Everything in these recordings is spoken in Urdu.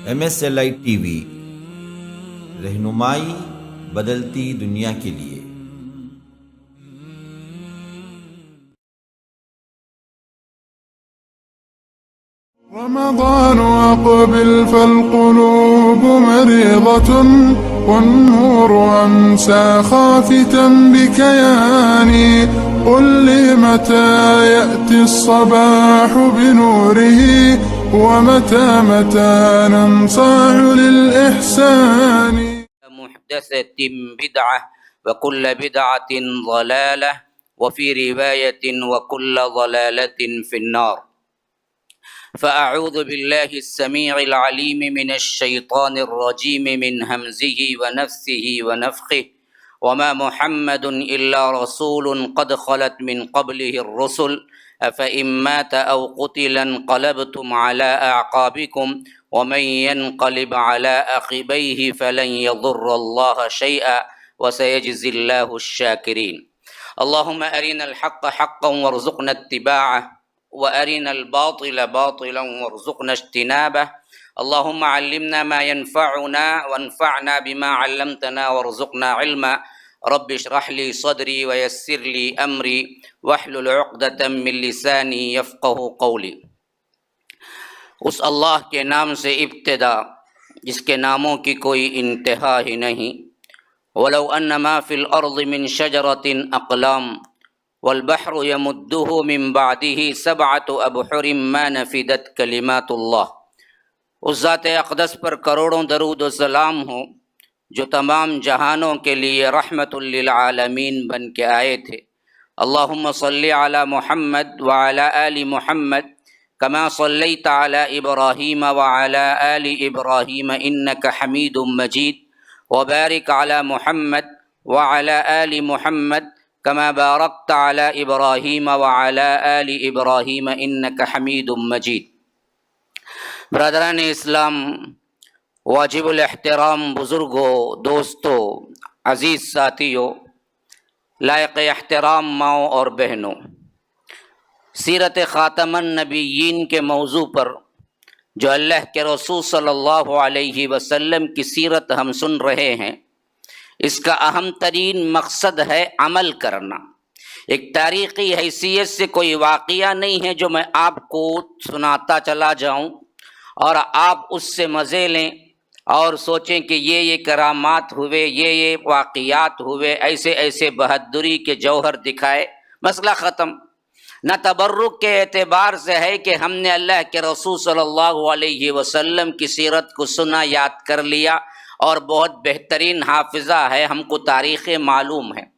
MSLI ٹی وی، رہنمائی بدلتی دنیا کے لیے۔ رمضان أقبل فالقلوب مريضة والنور أمسى خافتا بكياني. قل لي متى يأتي الصباح بنوره ومتى ننصاع للإحسان. محدثة بدعة وكل بدعة ضلالة وفي رواية وكل ضلالة في النار. فأعوذ بالله السميع العليم من الشيطان الرجيم من همزه ونفثه ونفخه. وما محمد إلا رسول قد خلت من قبله الرسل أفإن مات أو قتل انقلبتم على أعقابكم ومن ينقلب على عقبيه فلن يضر الله شيئا وسيجزي الله الشاكرين. اللهم أرنا الحق حقا وارزقنا اتباعه وأرنا الباطل باطلا وارزقنا اجتنابه. اللهم علمنا ما ينفعنا وانفعنا بما علمتنا وارزقنا علما. رب اشرح لي صدري ويسر لي أمري واحلل عقدة من لساني يفقه قولي. اس اللہ کے نام سے ابتدا جس کے ناموں کی کوئی انتہا ہی نہیں. ولو ان ما فی الارض من شجرۃ اقلام والبحر يمده من بعده سبعة ابحر ما نفدت کلمات اللہ. اس ذات اقدس پر کروڑوں درود و سلام ہو جو تمام جہانوں کے لیے رحمت للعالمین بن کے آئے تھے. اللہم صلی علی محمد وعلی آل محمد كما صليت على إبراهيم وعلى آل إبراهيم إنك حميد مجيد وبارك على محمد وعلى آل محمد كما باركت على إبراهيم وعلى آل إبراهيم إنك حميد مجيد. برادران اسلام، واجب الاحترام بزرگوں، دوستوں، عزیز ساتھیوں، لائق احترام ماؤں اور بہنوں، سیرت خاتم النبیین کے موضوع پر جو اللہ کے رسول صلی اللہ علیہ وسلم کی سیرت ہم سن رہے ہیں، اس کا اہم ترین مقصد ہے عمل کرنا. ایک تاریخی حیثیت سے کوئی واقعہ نہیں ہے جو میں آپ کو سناتا چلا جاؤں اور آپ اس سے مزے لیں اور سوچیں کہ یہ کرامات ہوئے، یہ واقعات ہوئے، ایسے ایسے بہادری کے جوہر دکھائے، مسئلہ ختم. نہ تبرک کے اعتبار سے ہے کہ ہم نے اللہ کے رسول صلی اللہ علیہ وسلم کی سیرت کو سنا، یاد کر لیا اور بہت بہترین حافظہ ہے، ہم کو تاریخیں معلوم ہے.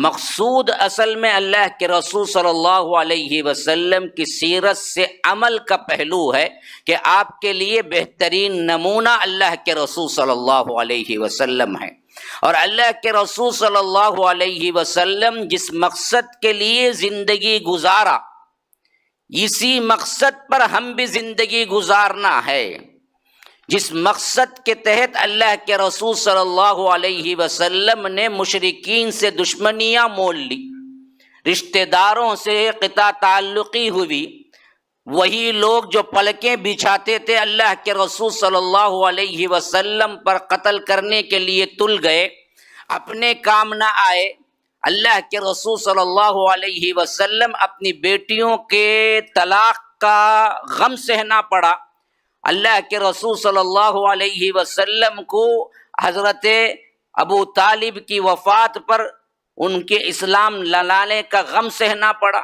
مقصود اصل میں اللہ کے رسول صلی اللہ علیہ وسلم کی سیرت سے عمل کا پہلو ہے کہ آپ کے لیے بہترین نمونہ اللہ کے رسول صلی اللہ علیہ وسلم ہے. اور اللہ کے رسول صلی اللہ علیہ وسلم جس مقصد کے لیے زندگی گزارا، اسی مقصد پر ہم بھی زندگی گزارنا ہے. جس مقصد کے تحت اللہ کے رسول صلی اللہ علیہ وسلم نے مشرکین سے دشمنیاں مول لی، رشتہ داروں سے قطع تعلقی ہوئی، وہی لوگ جو پلکیں بچھاتے تھے اللہ کے رسول صلی اللہ علیہ وسلم پر قتل کرنے کے لیے تل گئے، اپنے کام نہ آئے. اللہ کے رسول صلی اللہ علیہ وسلم اپنی بیٹیوں کے طلاق کا غم سہنا پڑا. اللہ کے رسول صلی اللہ علیہ وسلم کو حضرت ابو طالب کی وفات پر ان کے اسلام لانے کا غم سہنا پڑا.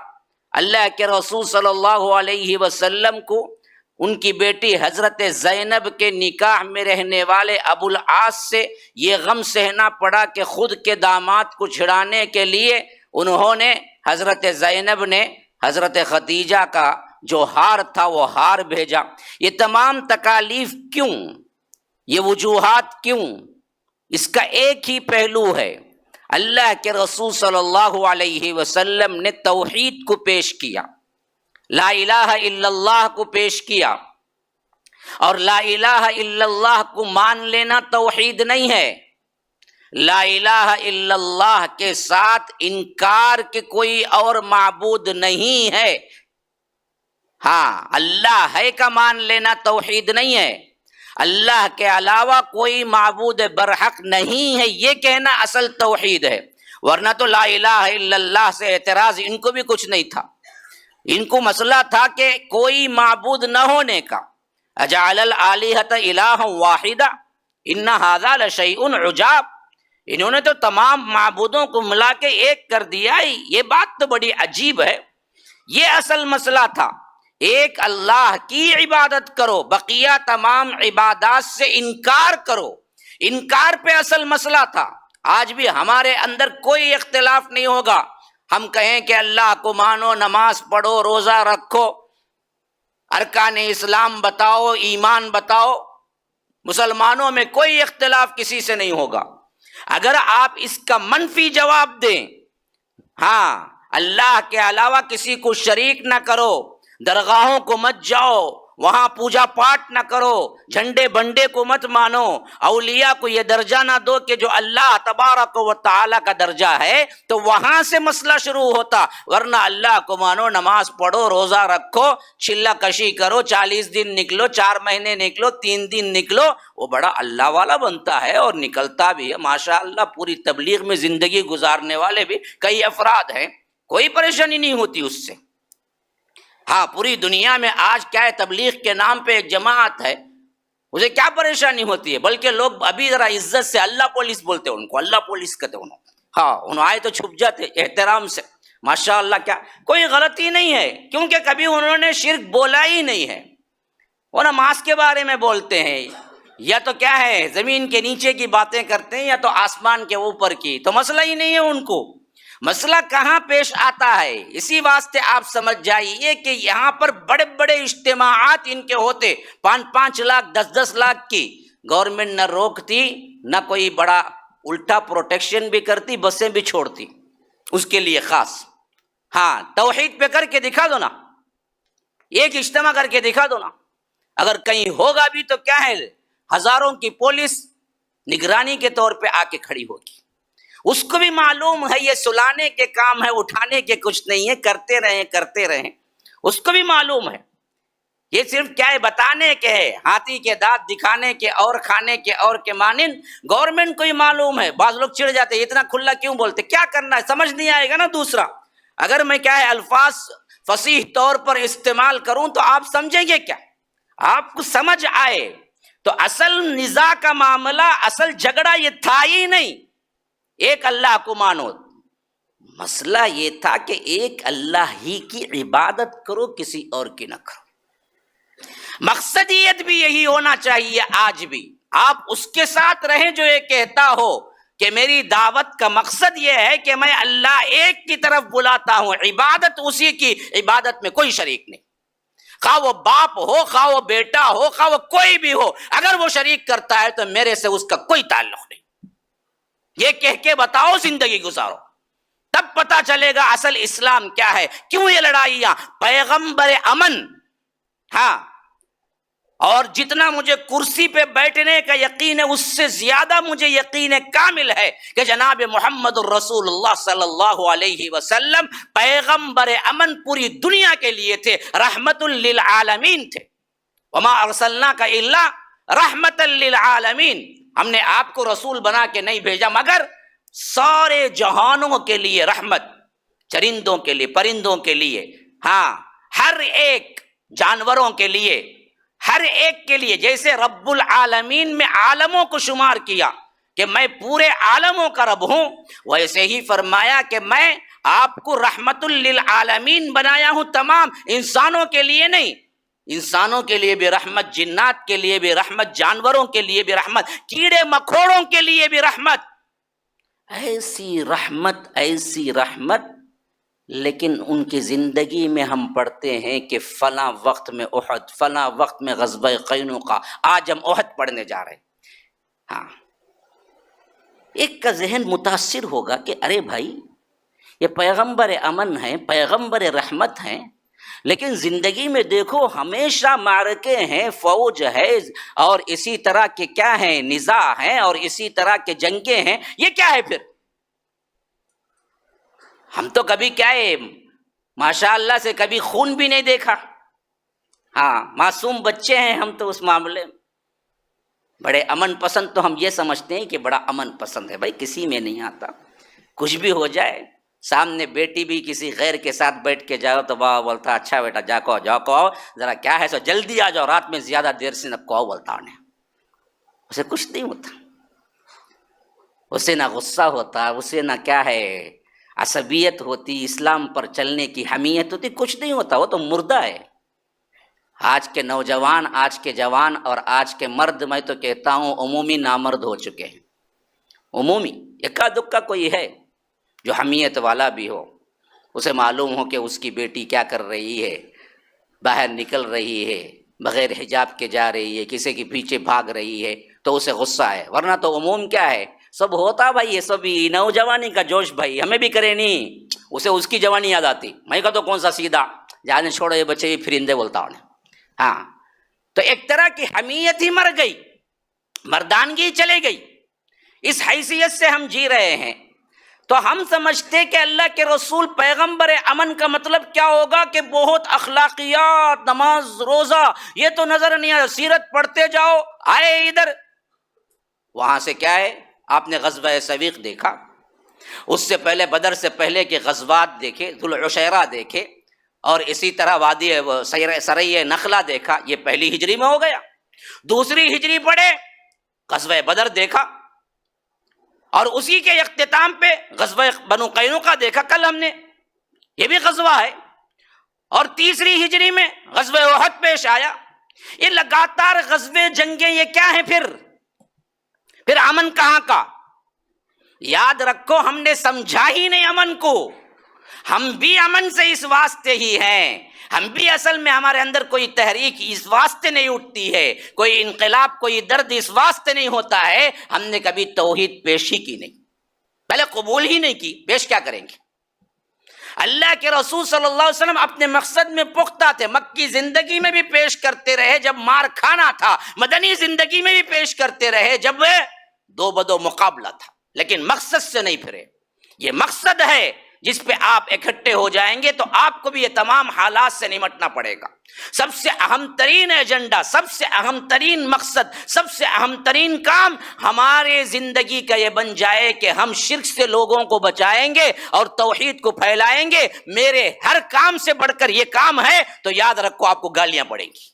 اللہ کے رسول صلی اللہ علیہ وسلم کو ان کی بیٹی حضرت زینب کے نکاح میں رہنے والے ابو العاص سے یہ غم سہنا پڑا کہ خود کے داماد کو چھڑانے کے لیے انہوں نے حضرت زینب نے حضرت خدیجہ کا جو ہار تھا وہ ہار بھیجا. یہ تمام تکالیف کیوں؟ یہ وجوہات کیوں؟ اس کا ایک ہی پہلو ہے، اللہ کے رسول صلی اللہ علیہ وسلم نے توحید کو پیش کیا، لا الہ الا اللہ کو پیش کیا. اور لا الہ الا اللہ کو مان لینا توحید نہیں ہے. لا الہ الا اللہ کے ساتھ انکار کہ کوئی اور معبود نہیں ہے، ہاں اللہ ہے کا مان لینا توحید نہیں ہے. اللہ کے علاوہ کوئی معبود برحق نہیں ہے، یہ کہنا اصل توحید ہے۔ ورنہ تو لا الہ الا اللہ سے اعتراض ان کو بھی کچھ نہیں تھا، ان کو مسئلہ تھا کہ کوئی معبود نہ ہونے کا۔ اجعل الآلہۃ الہا واحدا ان ھذا لشیء عجاب، انہوں نے تو تمام معبودوں کو ملا کے ایک کر دیا، یہ بات تو بڑی عجیب ہے۔ یہ اصل مسئلہ تھا، ایک اللہ کی عبادت کرو، بقیہ تمام عبادات سے انکار کرو، انکار پہ اصل مسئلہ تھا۔ آج بھی ہمارے اندر کوئی اختلاف نہیں ہوگا، ہم کہیں کہ اللہ کو مانو، نماز پڑھو، روزہ رکھو، ارکان اسلام بتاؤ، ایمان بتاؤ، مسلمانوں میں کوئی اختلاف کسی سے نہیں ہوگا۔ اگر آپ اس کا منفی جواب دیں، ہاں اللہ کے علاوہ کسی کو شریک نہ کرو، درگاہوں کو مت جاؤ، وہاں پوجا پاٹ نہ کرو، جھنڈے بنڈے کو مت مانو، اولیاء کو یہ درجہ نہ دو کہ جو اللہ تبارک و تعالی کا درجہ ہے، تو وہاں سے مسئلہ شروع ہوتا۔ ورنہ اللہ کو مانو، نماز پڑھو، روزہ رکھو، چلہ کشی کرو، 40 دن نکلو، 4 مہینے نکلو، 3 دن نکلو، وہ بڑا اللہ والا بنتا ہے اور نکلتا بھی ہے۔ ماشاء اللہ پوری تبلیغ میں زندگی گزارنے والے بھی کئی افراد ہیں، کوئی پریشانی نہیں ہوتی اس سے۔ ہاں پوری دنیا میں آج کیا ہے، تبلیغ کے نام پہ ایک جماعت ہے، اسے کیا پریشانی ہوتی ہے، بلکہ لوگ ابھی ذرا عزت سے اللہ پولیس بولتے ہیں، ان کو اللہ پولیس کہتے ہیں، ہاں انہوں آئے تو چھپ جاتے احترام سے۔ ماشاء اللہ کیا کوئی غلطی نہیں ہے، کیونکہ کبھی انہوں نے شرک بولا ہی نہیں ہے۔ وہ نماز کے بارے میں بولتے ہیں، یا تو کیا ہے زمین کے نیچے کی باتیں کرتے ہیں، یا تو آسمان کے اوپر کی، تو مسئلہ ہی نہیں ہے ان کو۔ مسئلہ کہاں پیش آتا ہے، اسی واسطے آپ سمجھ جائیے کہ یہاں پر بڑے بڑے اجتماعات ان کے ہوتے، 5-5 لاکھ 10-10 لاکھ کی، گورنمنٹ نہ روکتی، نہ کوئی بڑا الٹا پروٹیکشن بھی کرتی، بسیں بھی چھوڑتی اس کے لیے خاص۔ ہاں توحید پہ کر کے دکھا دو نا، ایک اجتماع کر کے دکھا دو نا، اگر کہیں ہوگا بھی تو کیا ہے، ہزاروں کی پولیس نگرانی کے طور پہ آ کے کھڑی ہوگی۔ اس کو بھی معلوم ہے یہ سلانے کے کام ہے، اٹھانے کے کچھ نہیں ہے، کرتے رہیں، اس کو بھی معلوم ہے یہ صرف کیا ہے، بتانے کے ہے، ہاتھی کے دانت دکھانے کے اور کھانے کے اور کے مانند۔ گورنمنٹ کو ہی معلوم ہے، بعض لوگ چڑ جاتے ہیں اتنا کھلا کیوں بولتے، کیا کرنا ہے سمجھ نہیں آئے گا نا۔ دوسرا اگر میں کیا ہے الفاظ فصیح طور پر استعمال کروں تو آپ سمجھیں گے کیا، آپ کو سمجھ آئے تو اصل نزاع کا معاملہ، اصل جھگڑا یہ تھا ہی نہیں، ایک اللہ کو مانو۔ مسئلہ یہ تھا کہ ایک اللہ ہی کی عبادت کرو، کسی اور کی نہ کرو۔ مقصدیت بھی یہی ہونا چاہیے آج بھی، آپ اس کے ساتھ رہیں جو یہ کہتا ہو کہ میری دعوت کا مقصد یہ ہے کہ میں اللہ ایک کی طرف بلاتا ہوں، عبادت اسی کی، عبادت میں کوئی شریک نہیں، خواہ وہ باپ ہو، خواہ وہ بیٹا ہو، خواہ وہ کوئی بھی ہو، اگر وہ شریک کرتا ہے تو میرے سے اس کا کوئی تعلق نہیں، یہ کہہ کے بتاؤ، زندگی گزارو، تب پتا چلے گا اصل اسلام کیا ہے۔ کیوں یہ لڑائیاں، پیغمبر امن، ہاں، اور جتنا مجھے کرسی پہ بیٹھنے کا یقین ہے اس سے زیادہ مجھے یقین کامل ہے کہ جناب محمد الرسول اللہ صلی اللہ علیہ وسلم پیغمبر امن پوری دنیا کے لیے تھے، رحمت للعالمین تھے۔ وما ارسلناک الا رحمت للعالمین، ہم نے آپ کو رسول بنا کے نہیں بھیجا مگر سارے جہانوں کے لیے رحمت، چرندوں کے لیے، پرندوں کے لیے، ہاں ہر ایک، جانوروں کے لیے، ہر ایک کے لیے۔ جیسے رب العالمین میں عالموں کو شمار کیا کہ میں پورے عالموں کا رب ہوں، ویسے ہی فرمایا کہ میں آپ کو رحمت للعالمین بنایا ہوں، تمام انسانوں کے لیے نہیں، انسانوں کے لیے بھی رحمت، جنات کے لیے بھی رحمت، جانوروں کے لیے بھی رحمت، کیڑے مکوڑوں کے لیے بھی رحمت۔ ایسی رحمت، لیکن ان کی زندگی میں ہم پڑھتے ہیں کہ فلاں وقت میں احد، فلاں وقت میں غزوہ قینقاع، آج ہم احد پڑھنے جا رہے ہیں۔ ہاں ایک کا ذہن متاثر ہوگا کہ ارے بھائی یہ پیغمبر امن ہیں، پیغمبر رحمت ہیں، لیکن زندگی میں دیکھو ہمیشہ معرکے ہیں، فوج ہے، اور اسی طرح کے کیا ہیں، نزاع ہیں، اور اسی طرح کے جنگیں ہیں، یہ کیا ہے پھر؟ ہم تو کبھی کیا ہے ماشاء اللہ سے کبھی خون بھی نہیں دیکھا، ہاں معصوم بچے ہیں ہم تو اس معاملے میں، بڑے امن پسند تو ہم یہ سمجھتے ہیں کہ بڑا امن پسند ہے، بھائی کسی میں نہیں آتا، کچھ بھی ہو جائے، سامنے بیٹی بھی کسی غیر کے ساتھ بیٹھ کے جاؤ تو بابا بولتا اچھا بیٹا جا کو آؤ ذرا، کیا ہے سو جلدی آ جاؤ، رات میں زیادہ دیر سے نہ کو آؤ بولتا انہیں، اسے کچھ نہیں ہوتا، اسے نہ غصہ ہوتا، اسے نہ کیا ہے عصبیت ہوتی، اسلام پر چلنے کی حمیت ہوتی، کچھ نہیں ہوتا، وہ تو مردہ ہے۔ آج کے نوجوان، آج کے جوان اور آج کے مرد، میں تو کہتا ہوں عمومی نامرد ہو چکے ہیں، عمومی، اکا دکا کوئی ہے جو حمیت والا بھی ہو، اسے معلوم ہو کہ اس کی بیٹی کیا کر رہی ہے، باہر نکل رہی ہے، بغیر حجاب کے جا رہی ہے، کسی کے پیچھے بھاگ رہی ہے تو اسے غصہ ہے، ورنہ تو عموم کیا ہے، سب ہوتا بھائی، یہ سب نوجوانی کا جوش بھائی، ہمیں بھی کرے نہیں، اسے اس کی جوانی یاد آتی، میں کہا تو کون سا سیدھا، جانے چھوڑو یہ بچے بھی پھرندے بولتا ہوں۔ ہاں، تو ایک طرح کی حمیت ہی مر گئی، مردانگی چلے گئی، اس حیثیت سے ہم جی رہے ہیں۔ تو ہم سمجھتے کہ اللہ کے رسول پیغمبر امن کا مطلب کیا ہوگا کہ بہت اخلاقیات، نماز روزہ، یہ تو نظر نہیں آیا، سیرت پڑھتے جاؤ، آئے ادھر، وہاں سے کیا ہے، آپ نے غزوہ سویق دیکھا، اس سے پہلے بدر سے پہلے کے غزوات دیکھے، ذوالعشیرہ دیکھے، اور اسی طرح وادی سرئی نخلا دیکھا، یہ پہلی ہجری میں ہو گیا۔ دوسری ہجری پڑھے، غزوہ بدر دیکھا، اور اسی کے اختتام پہ غزوہ بنو قینقاع دیکھا کل ہم نے، یہ بھی غزوہ ہے۔ اور تیسری ہجری میں غزوہ احد پیش آیا۔ یہ لگاتار غزوے جنگیں، یہ کیا ہیں پھر امن کہاں کا؟ یاد رکھو، ہم نے سمجھا ہی نہیں امن کو، ہم بھی امن سے اس واسطے ہی ہیں، ہم بھی اصل میں ہمارے اندر کوئی تحریک اس واسطے نہیں اٹھتی ہے، کوئی انقلاب، کوئی درد اس واسطے نہیں ہوتا ہے، ہم نے کبھی توحید پیش ہی کی نہیں، پہلے قبول ہی نہیں کی، پیش کیا کریں گے؟ اللہ کے رسول صلی اللہ علیہ وسلم اپنے مقصد میں پختہ تھے، مکی زندگی میں بھی پیش کرتے رہے جب مار کھانا تھا، مدنی زندگی میں بھی پیش کرتے رہے جب دو بدو مقابلہ تھا، لیکن مقصد سے نہیں پھرے۔ یہ مقصد ہے جس پہ آپ اکٹھے ہو جائیں گے تو آپ کو بھی یہ تمام حالات سے نمٹنا پڑے گا۔ سب سے اہم ترین ایجنڈا، سب سے اہم ترین مقصد، سب سے اہم ترین کام ہمارے زندگی کا یہ بن جائے کہ ہم شرک سے لوگوں کو بچائیں گے اور توحید کو پھیلائیں گے۔ میرے ہر کام سے بڑھ کر یہ کام ہے تو یاد رکھو، آپ کو گالیاں پڑیں گی،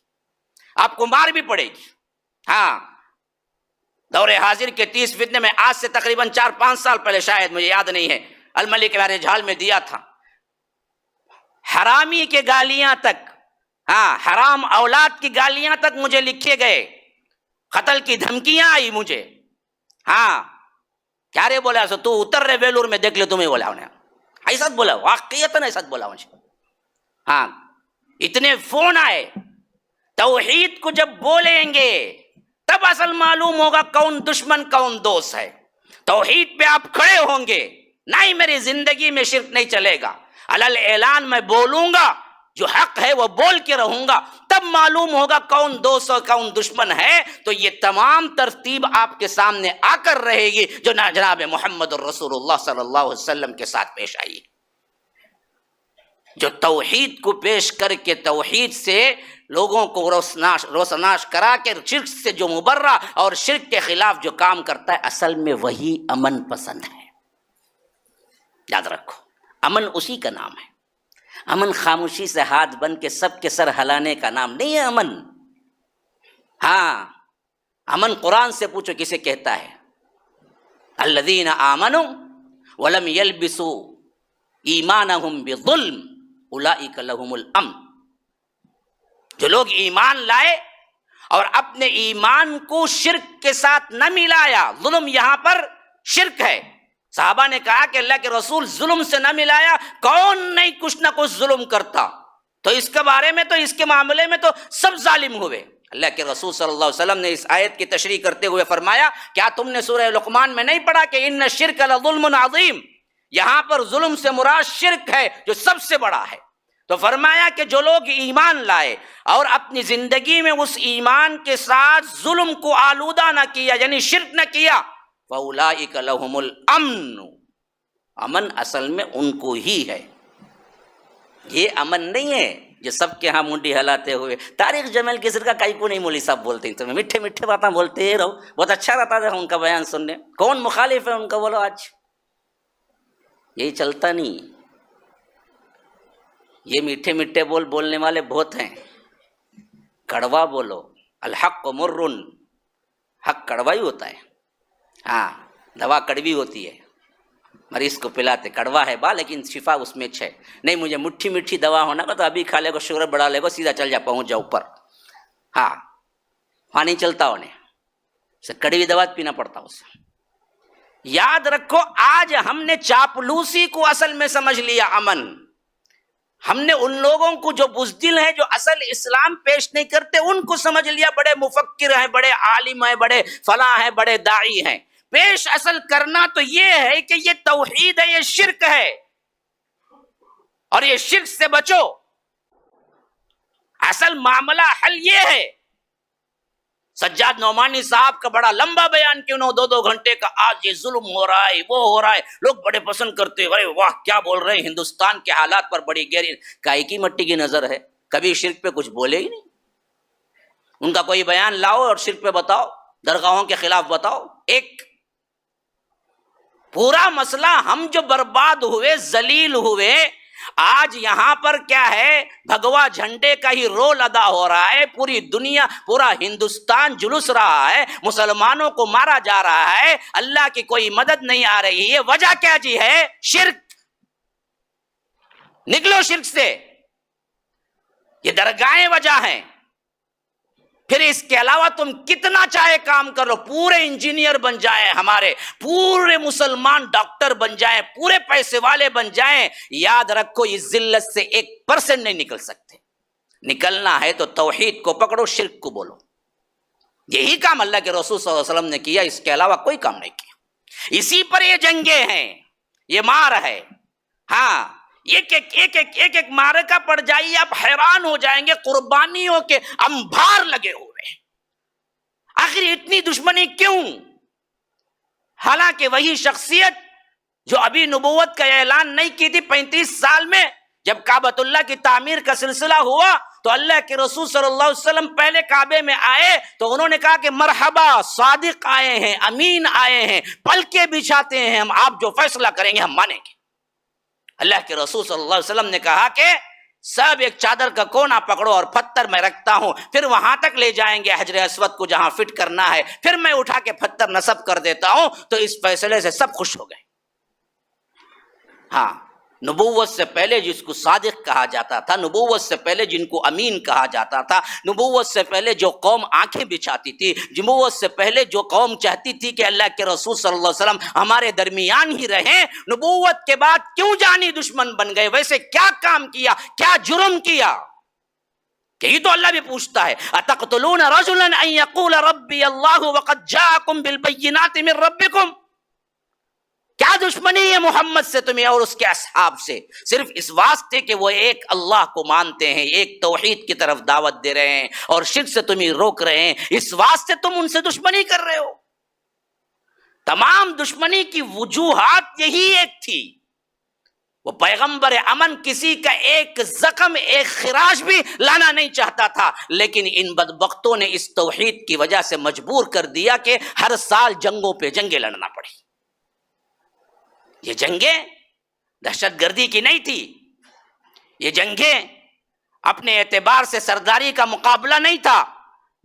آپ کو مار بھی پڑے گی۔ ہاں، دور حاضر کے 30 فتنے میں آج سے تقریباً 4-5 سال پہلے، شاید مجھے یاد نہیں ہے، الملک کے جھال میں دیا تھا، حرامی کے گالیاں تک، ہاں، حرام اولاد کی گالیاں تک مجھے لکھے گئے، قتل کی دھمکیاں آئی مجھے۔ ہاں، کیا رے بولا سو تو اتر رہے ویلور میں، دیکھ لے تمہیں بولا انہیں، ایسا بولا، واقعیتاً ایسا بولا مجھے۔ ہاں، اتنے فون آئے۔ توحید کو جب بولیں گے تب اصل معلوم ہوگا کون دشمن کون دوست ہے۔ توحید پہ آپ کھڑے ہوں گے، نہیں میری زندگی میں شرک نہیں چلے گا، علل اعلان میں بولوں گا، جو حق ہے وہ بول کے رہوں گا، تب معلوم ہوگا کون دوست اور کون دشمن ہے۔ تو یہ تمام ترتیب آپ کے سامنے آ کر رہے گی جو جناب محمد الرسول اللہ صلی اللہ علیہ وسلم کے ساتھ پیش آئی، جو توحید کو پیش کر کے توحید سے لوگوں کو روشناش کرا کے شرک سے جو مبرہ اور شرک کے خلاف جو کام کرتا ہے، اصل میں وہی امن پسند ہے۔ یاد رکھو، امن اسی کا نام ہے۔ امن خاموشی سے ہاتھ بن کے سب کے سر ہلانے کا نام نہیں ہے امن۔ ہاں، امن قرآن سے پوچھو کسے کہتا ہے؟ الذین آمنوا ولم یلبسوا ایمانہم بظلم اولئک لہم الامن۔ جو لوگ ایمان لائے اور اپنے ایمان کو شرک کے ساتھ نہ ملایا، ظلم یہاں پر شرک ہے۔ صحابہ نے کہا کہ اللہ کے رسول ظلم سے نہ ملایا، کون نہیں کچھ نہ کچھ ظلم کرتا، تو اس کے بارے میں، تو اس کے معاملے میں تو سب ظالم ہوئے۔ اللہ کے رسول صلی اللہ علیہ وسلم نے اس آیت کی تشریح کرتے ہوئے فرمایا، کیا تم نے سورہ لقمان میں نہیں پڑھا کہ ان الشرک لظلم عظیم؟ یہاں پر ظلم سے مراد شرک ہے جو سب سے بڑا ہے۔ تو فرمایا کہ جو لوگ ایمان لائے اور اپنی زندگی میں اس ایمان کے ساتھ ظلم کو آلودہ نہ کیا، یعنی شرک نہ کیا، فَأُولَئِكَ لَهُمُ الْأَمْنُ، امن اصل میں ان کو ہی ہے۔ یہ امن نہیں ہے یہ سب کے ہاں منڈی ہلاتے ہوئے تاریخ جمیل کسر کا کئی کو نہیں مولوی صاحب بولتے ہیں، تمہیں میٹھے میٹھے باتیں بولتے ہی رہو، بہت اچھا رہتا تھا ان کا بیان سننے. کون مخالف ہے ان کا بولو؟ آج یہی چلتا نہیں. یہ میٹھے میٹھے بولنے والے بہت ہیں. کڑوا بولو، الحق مر، حق کڑوا ہی ہوتا ہے. ہاں دوا کڑوی ہوتی ہے، مریض کو پلاتے کڑوا ہے لیکن شفا اس میں ہے. نہیں مجھے مٹھی میٹھی دوا ہونا کا تو ابھی کھا لے گا، شوگر بڑھا لے گا، سیدھا چل جا، پہنچ جا اوپر. ہاں وہاں نہیں چلتا، انہیں کڑوی دوا پینا پڑتا اسے. یاد رکھو آج ہم نے چاپلوسی کو اصل میں سمجھ لیا امن. ہم نے ان لوگوں کو جو بزدل ہیں، جو اصل اسلام پیش نہیں کرتے، ان کو سمجھ لیا بڑے مفکر ہیں، بڑے عالم ہیں، بڑے فلاں ہیں، بڑے داعی ہیں. پیش اصل کرنا تو یہ ہے کہ یہ توحید ہے، یہ شرک ہے، اور یہ شرک سے بچو. اصل معاملہ حل یہ ہے. سجاد نعمانی صاحب کا بڑا لمبا بیان کیوں نہ 2 گھنٹے کا، آج یہ ظلم ہو رہا ہے، وہ ہو رہا ہے، لوگ بڑے پسند کرتے ہیں، ارے واہ کیا بول رہے ہیں، ہندوستان کے حالات پر بڑی گہری کائی کی مٹی کی نظر ہے. کبھی شرک پہ کچھ بولے ہی نہیں. ان کا کوئی بیان لاؤ اور شرک پہ بتاؤ، درگاہوں کے خلاف بتاؤ. ایک پورا مسئلہ ہم جو برباد ہوئے، ذلیل ہوئے، آج یہاں پر کیا ہے، بھگوا جھنڈے کا ہی رول ادا ہو رہا ہے. پوری دنیا، پورا ہندوستان جلوس رہا ہے، مسلمانوں کو مارا جا رہا ہے، اللہ کی کوئی مدد نہیں آ رہی ہے. وجہ کیا جی ہے؟ شرک. نکلو شرک سے. یہ درگاہیں وجہ ہیں. پھر اس کے علاوہ تم کتنا چاہے کام کر لو، پورے انجینئر بن جائیں، ہمارے پورے مسلمان ڈاکٹر بن جائیں، پورے پیسے والے بن جائیں، یاد رکھو اس ذلت سے 1% نہیں نکل سکتے. نکلنا ہے تو توحید کو پکڑو، شرک کو بولو. یہی کام اللہ کے رسول صلی اللہ علیہ وسلم نے کیا، اس کے علاوہ کوئی کام نہیں کیا. اسی پر یہ جنگیں ہیں، یہ مار ہے. ہاں ایک ایک معرکہ پڑ جائیے، آپ حیران ہو جائیں گے، قربانیوں کے انبار لگے ہوئے. آخر اتنی دشمنی کیوں؟ حالانکہ وہی شخصیت جو ابھی نبوت کا اعلان نہیں کی تھی 35 سال میں، جب کعبۃ اللہ کی تعمیر کا سلسلہ ہوا تو اللہ کے رسول صلی اللہ علیہ وسلم پہلے کعبے میں آئے تو انہوں نے کہا کہ مرحبا، صادق آئے ہیں، امین آئے ہیں، پلکیں بچھاتے ہیں، ہم آپ جو فیصلہ کریں گے ہم مانیں گے. اللہ کے رسول صلی اللہ علیہ وسلم نے کہا کہ سب ایک چادر کا کونا پکڑو اور پتھر میں رکھتا ہوں، پھر وہاں تک لے جائیں گے حجر اسود کو جہاں فٹ کرنا ہے، پھر میں اٹھا کے پتھر نصب کر دیتا ہوں. تو اس فیصلے سے سب خوش ہو گئے. ہاں نبوت سے پہلے جس کو صادق کہا جاتا تھا، نبوت سے پہلے جن کو امین کہا جاتا تھا، نبوت سے پہلے جو قوم آنکھیں بچھاتی تھی، نبوت سے پہلے جو قوم چاہتی تھی کہ اللہ کے رسول صلی اللہ علیہ وسلم ہمارے درمیان ہی رہیں، نبوت کے بعد کیوں جانی دشمن بن گئے؟ ویسے کیا کام کیا، کیا جرم کیا؟ یہی تو اللہ بھی پوچھتا ہے، اتقتلون رجلا ان یقول ربی اللہ وقد جاءکم بالبینات من ربکم. کیا دشمنی ہے محمد سے تمہیں اور اس کے اصحاب سے؟ صرف اس واسطے کہ وہ ایک اللہ کو مانتے ہیں، ایک توحید کی طرف دعوت دے رہے ہیں اور شرک سے تمہیں روک رہے ہیں، اس واسطے تم ان سے دشمنی کر رہے ہو. تمام دشمنی کی وجوہات یہی ایک تھی. وہ پیغمبر امن کسی کا ایک زخم، ایک خراش بھی لانا نہیں چاہتا تھا، لیکن ان بدبختوں نے اس توحید کی وجہ سے مجبور کر دیا کہ ہر سال جنگوں پہ جنگیں لڑنا پڑی. یہ جنگیں دہشت گردی کی نہیں تھی، یہ جنگیں اپنے اعتبار سے سرداری کا مقابلہ نہیں تھا،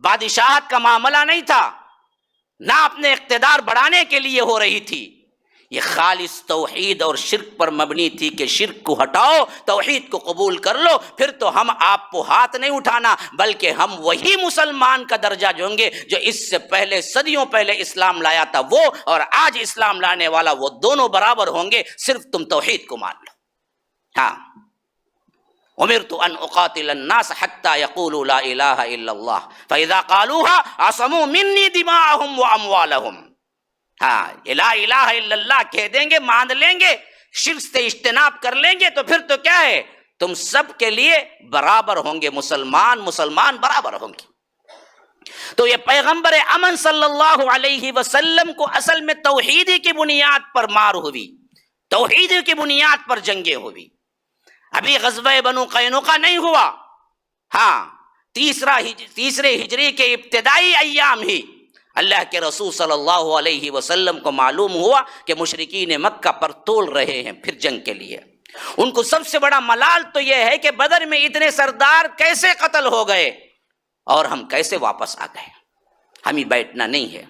بادشاہت کا معاملہ نہیں تھا، نہ اپنے اقتدار بڑھانے کے لیے ہو رہی تھی. یہ خالص توحید اور شرک پر مبنی تھی کہ شرک کو ہٹاؤ، توحید کو قبول کر لو، پھر تو ہم آپ کو ہاتھ نہیں اٹھانا، بلکہ ہم وہی مسلمان کا درجہ جو ہوں گے جو اس سے پہلے صدیوں پہلے اسلام لایا تھا وہ، اور آج اسلام لانے والا، وہ دونوں برابر ہوں گے، صرف تم توحید کو مان لو. ہاں امرت ان اقاتل الناس حتى يقولوا لا الہ الا اللہ فاذا قالوها عصموا مني دماءهم واموالهم. ہاں لا الہ الا اللہ کہہ دیں گے، مان لیں گے، شرک سے اجتناب کر لیں گے، تو پھر تو کیا ہے، تم سب کے لیے برابر ہوں گے، مسلمان برابر ہوں گے. تو یہ پیغمبر امن صلی اللہ علیہ وسلم کو اصل میں توحیدی کی بنیاد پر مار ہوئی، توحیدی کی بنیاد پر جنگیں ہوئی. ابھی غزوہ بنو قینقاع نہیں ہوا، ہاں تیسرے ہجری کے ابتدائی ایام ہی اللہ کے رسول صلی اللہ علیہ وسلم کو معلوم ہوا کہ مشرکین مکہ پر تول رہے ہیں پھر جنگ کے لیے. ان کو سب سے بڑا ملال تو یہ ہے کہ بدر میں اتنے سردار کیسے قتل ہو گئے اور ہم کیسے واپس آ گئے. ہمیں بیٹھنا نہیں ہے.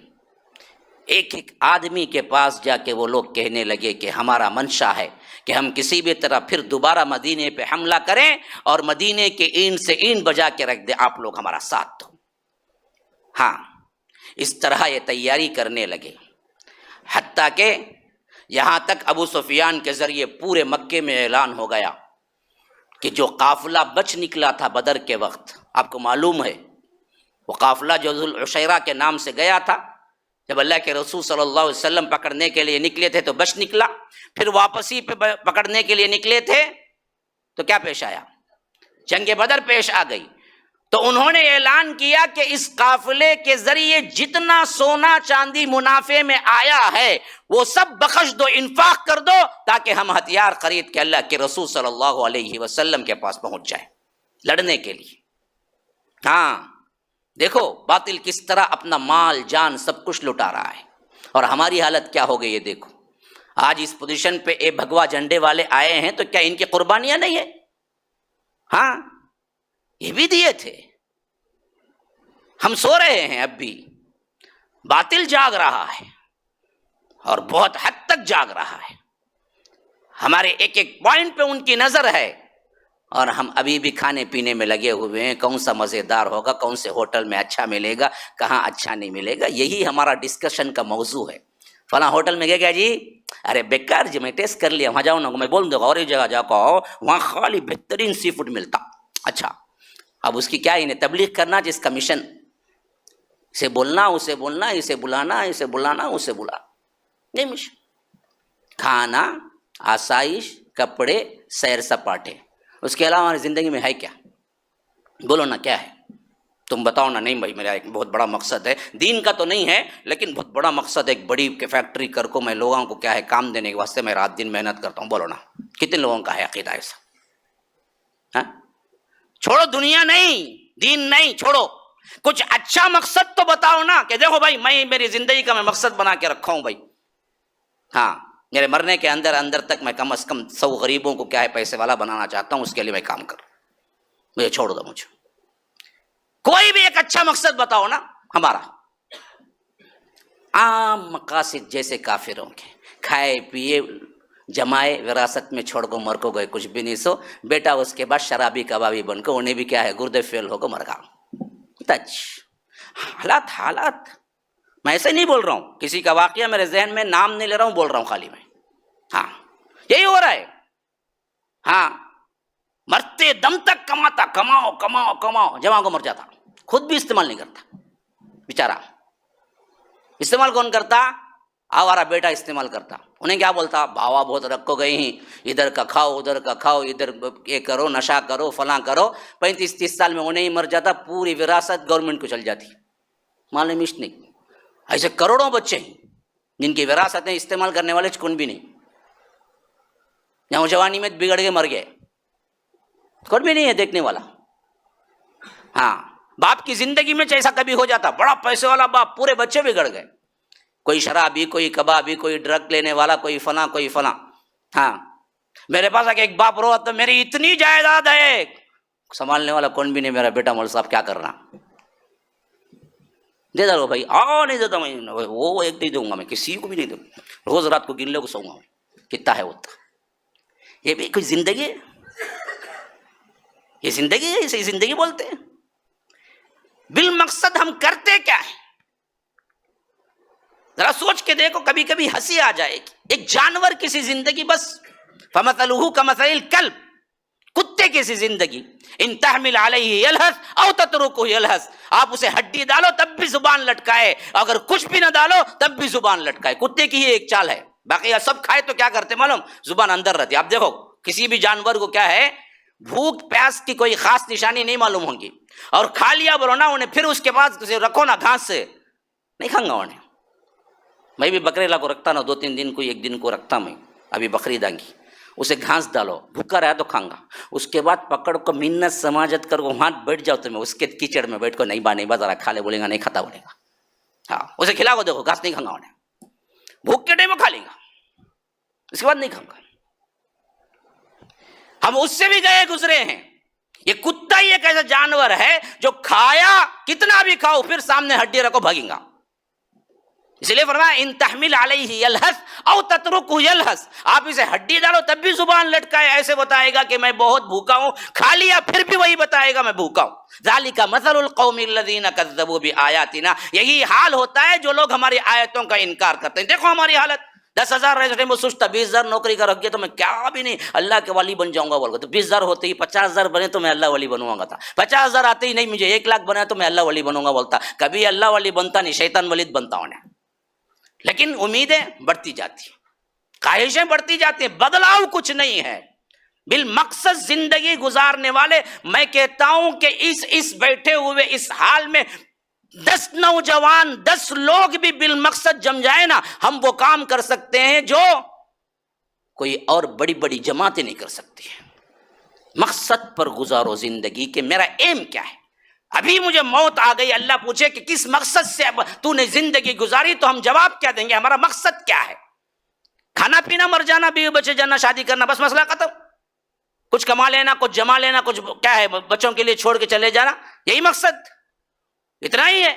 ایک ایک آدمی کے پاس جا کے وہ لوگ کہنے لگے کہ ہمارا منشا ہے کہ ہم کسی بھی طرح پھر دوبارہ مدینے پہ حملہ کریں اور مدینے کے اینٹ سے اینٹ بجا کے رکھ دیں, آپ لوگ ہمارا ساتھ دو. ہاں, اس طرح یہ تیاری کرنے لگے, حتیٰ کہ یہاں تک ابو سفیان کے ذریعے پورے مکے میں اعلان ہو گیا کہ جو قافلہ بچ نکلا تھا بدر کے وقت, آپ کو معلوم ہے وہ قافلہ جو ذو العشیرہ کے نام سے گیا تھا, جب اللہ کے رسول صلی اللہ علیہ وسلم پکڑنے کے لیے نکلے تھے تو بچ نکلا, پھر واپسی پہ پکڑنے کے لیے نکلے تھے تو کیا پیش آیا؟ جنگ بدر پیش آ گئی. تو انہوں نے اعلان کیا کہ اس قافلے کے ذریعے جتنا سونا چاندی منافع میں آیا ہے وہ سب بخش دو, انفاق کر دو, تاکہ ہم ہتھیار خرید کے اللہ کے رسول صلی اللہ علیہ وسلم کے پاس پہنچ جائیں لڑنے کے لیے. ہاں, دیکھو باطل کس طرح اپنا مال جان سب کچھ لٹا رہا ہے, اور ہماری حالت کیا ہو گئی ہے دیکھو. آج اس پوزیشن پہ اے بھگوا جھنڈے والے آئے ہیں تو کیا ان کی قربانیاں نہیں ہیں؟ ہاں, یہ بھی دیے تھے. ہم سو رہے ہیں, اب بھی باطل جاگ رہا ہے اور بہت حد تک جاگ رہا ہے. ہمارے ایک ایک پوائنٹ پہ ان کی نظر ہے اور ہم ابھی بھی کھانے پینے میں لگے ہوئے ہیں. کون سا مزیدار ہوگا, کون سے ہوٹل میں اچھا ملے گا, کہاں اچھا نہیں ملے گا, یہی ہمارا ڈسکشن کا موضوع ہے. فلاں ہوٹل میں گیا جی, ارے بیکار جی, میں ٹیسٹ کر لیا, وہاں جاؤ نا, میں بول دوں گا اور ایک جگہ جا کے آؤ, وہاں خالی بہترین سی فوڈ ملتا. اچھا, اب اس کی کیا انہیں تبلیغ کرنا, جس کا مشن اسے بولنا, اسے بولنا, اسے بلانا, اسے بلانا, اسے بلانا, یہ مشن. کھانا, آسائش, کپڑے, سیر سپاٹے, اس کے علاوہ ہماری زندگی میں ہے کیا؟ بولو نا کیا ہے, تم بتاؤ نا. نہیں بھائی, میرا ایک بہت بڑا مقصد ہے, دین کا تو نہیں ہے لیکن بہت بڑا مقصد ہے, ایک بڑی فیکٹری کر کو میں لوگوں کو کیا ہے کام دینے کے واسطے میں رات دن محنت کرتا ہوں. بولو نا کتنے لوگوں کا ہے عقیدہ ایسا؟ ہاں, چھوڑو دنیا نہیں, دین نہیں, چھوڑو, کچھ اچھا مقصد تو بتاؤ نا کہ دیکھو بھائی میں میری زندگی کا میں مقصد بنا کے رکھا ہوں بھائی. ہاں, میرے مرنے کے اندر تک میں کم از کم 100 غریبوں کو کیا ہے پیسے والا بنانا چاہتا ہوں, اس کے لیے میں کام کروں. مجھے چھوڑ دو, مجھے کوئی بھی ایک اچھا مقصد بتاؤ نا. ہمارا عام مقاصد جیسے کافروں کے, کھائے پیے جمائے وراثت میں چھوڑ کو مر کو گئے, کچھ بھی نہیں سو بیٹا, اس کے بعد شرابی کبابی بن کو, انہیں بھی کیا ہے گردے فیل ہو کو مر گا. حالات میں ایسے نہیں بول رہا ہوں, کسی کا واقعہ میرے ذہن میں نام نہیں لے رہا ہوں, بول رہا ہوں خالی میں. ہاں, یہی ہو رہا ہے. ہاں, مرتے دم تک کماتا, کماؤ کماؤ کماؤ, جمع کو مر جاتا, خود بھی استعمال نہیں کرتا بیچارہ. استعمال کون کرتا؟ آوارا بیٹا استعمال کرتا. انہیں کیا بولتا, بھاوا بہت رکھو گئی ہیں, ادھر کا کھاؤ ادھر کا کھاؤ, ادھر یہ کرو, نشہ کرو, فلاں کرو. 35-30 سال میں انہیں ہی مر جاتا, پوری وراثت گورنمنٹ کو چل جاتی. معلوم نہیں, ایسے کروڑوں بچے ہیں جن کی وراثتیں استعمال کرنے والے کون بھی نہیں. نوجوانی میں بگڑ کے مر گئے, کون بھی نہیں ہے دیکھنے والا. ہاں, باپ کی زندگی میں ایسا کبھی ہو جاتا, بڑا پیسے والا باپ, پورے بچے بگڑ گئے. کوئی شرابی, کوئی کبابی, کوئی ڈرگ لینے والا, کوئی فلاں کوئی فلاں. ہاں, میرے پاس ایک باپ رو تو میری اتنی جائیداد ہے, سنبھالنے والا کون بھی نہیں. میرا بیٹا مول صاحب کیا کرنا, دے دو بھائی. نہیں دیتا میں, وہ ایک نہیں دوں گا میں, کسی کو بھی نہیں دوں. روز رات کو گن لے کو سوؤں گا, کتنا ہے ہوتا. یہ بھی کوئی زندگی ہے؟ یہ زندگی ہے؟ اسے زندگی بولتے ہیں؟ بالمقصد ہم کرتے کیا ہے؟ ذرا سوچ کے دیکھو, کبھی کبھی ہنسی آ جائے گی. ایک جانور کسی زندگی, بس فَمَثَلُهُ كَمَثَلِ الْكَلْبِ, کتے کسی زندگی, ان تحمل علیہ یلہث او تترکہ یلہث, آپ اسے ہڈی ڈالو تب بھی زبان لٹکائے, اگر کچھ بھی نہ ڈالو تب بھی زبان لٹکائے. کتے کی یہ ایک چال ہے, باقی سب کھائے تو کیا کرتے معلوم, زبان اندر رہتی. آپ دیکھو کسی بھی جانور کو کیا ہے, بھوک پیاس کی کوئی خاص نشانی نہیں معلوم ہوگی, اور کھا لیا بولو نا انہیں, پھر اس کے بعد اسے رکھو نا گھاس سے, نہیں کھاؤں گا انہیں. میں بھی بکرے لا کو رکھتا نا, 2-3 دن کو, 1 دن کو رکھتا میں. ابھی بقرعید آئیں گی, اسے گھاس ڈالو، بھوکا رہا تو کھاؤں گا، اس کے بعد پکڑ کو منت سماجت کر کو وہاں بیٹھ جاؤ، تمہیں اس کے کیچڑ میں بیٹھ کو نہیں با ذرا کھا لے، بولے گا نہیں کھاتا، بولے گا ہاں، اسے کھلا کو دیکھو گھاس نہیں کھاؤں گا، انہیں بھوک کے ٹائم میں کھا لیں گا، اس کے بعد نہیں کھاؤں گا۔ ہم اس سے بھی گئے گزرے ہیں۔ یہ کتا ہی ایک ایسا جانور ہے جو کھایا کتنا بھی کھاؤ پھر سامنے ہڈی رکھو بھاگیں گا۔ اس لیے فرمایا ان تحمل علیہ یلہث او تترکہ یلہث، آپ اسے ہڈی ڈالو تب بھی زبان لٹکائے، ایسے بتائے گا کہ میں بہت بھوکا ہوں، کھا لیا پھر بھی وہی بتائے گا میں بھوکا ہوں۔ ذالک مثل القوم الذین کذبوا بآیاتنا، یہی حال ہوتا ہے جو لوگ ہماری آیتوں کا انکار کرتے ہیں۔ دیکھو ہماری حالت، 10,000 رہے وہ سوچتا 20,000 نوکری کا رکھ گیا تو میں کیا بھی نہیں اللہ کے ولی بن جاؤں گا، بول گا تو 20,000 ہوتے ہی 50,000 بنے تو میں اللہ ولی بنوں گا تھا، 50,000 آتے ہی نہیں مجھے 1,00,000 بنا تو میں اللہ ولی بنوں گا بولتا، کبھی اللہ ولی بنتا نہیں، شیطان ولید بنتا انہیں۔ لیکن امیدیں بڑھتی جاتی ہیں، خواہشیں بڑھتی جاتی ہیں، بدلاؤ کچھ نہیں ہے، بالمقصد زندگی گزارنے والے، میں کہتا ہوں کہ اس بیٹھے ہوئے اس حال میں 10 نوجوان 10 لوگ بھی بالمقصد جم جائے نا، ہم وہ کام کر سکتے ہیں جو کوئی اور بڑی بڑی جماعتیں نہیں کر سکتی ہیں۔ مقصد پر گزارو زندگی کہ میرا ایم کیا ہے، ابھی مجھے موت آ گئی، اللہ پوچھے کہ کس مقصد سے تو نے زندگی گزاری، تو ہم جواب کیا دیں گے، ہمارا مقصد کیا ہے؟ کھانا پینا، مر جانا، بیوی بچے جانا، شادی کرنا، بس مسئلہ ختم، کچھ کما لینا، کچھ جما لینا، کچھ کیا ہے بچوں کے لیے چھوڑ کے چلے جانا، یہی مقصد، اتنا ہی ہے۔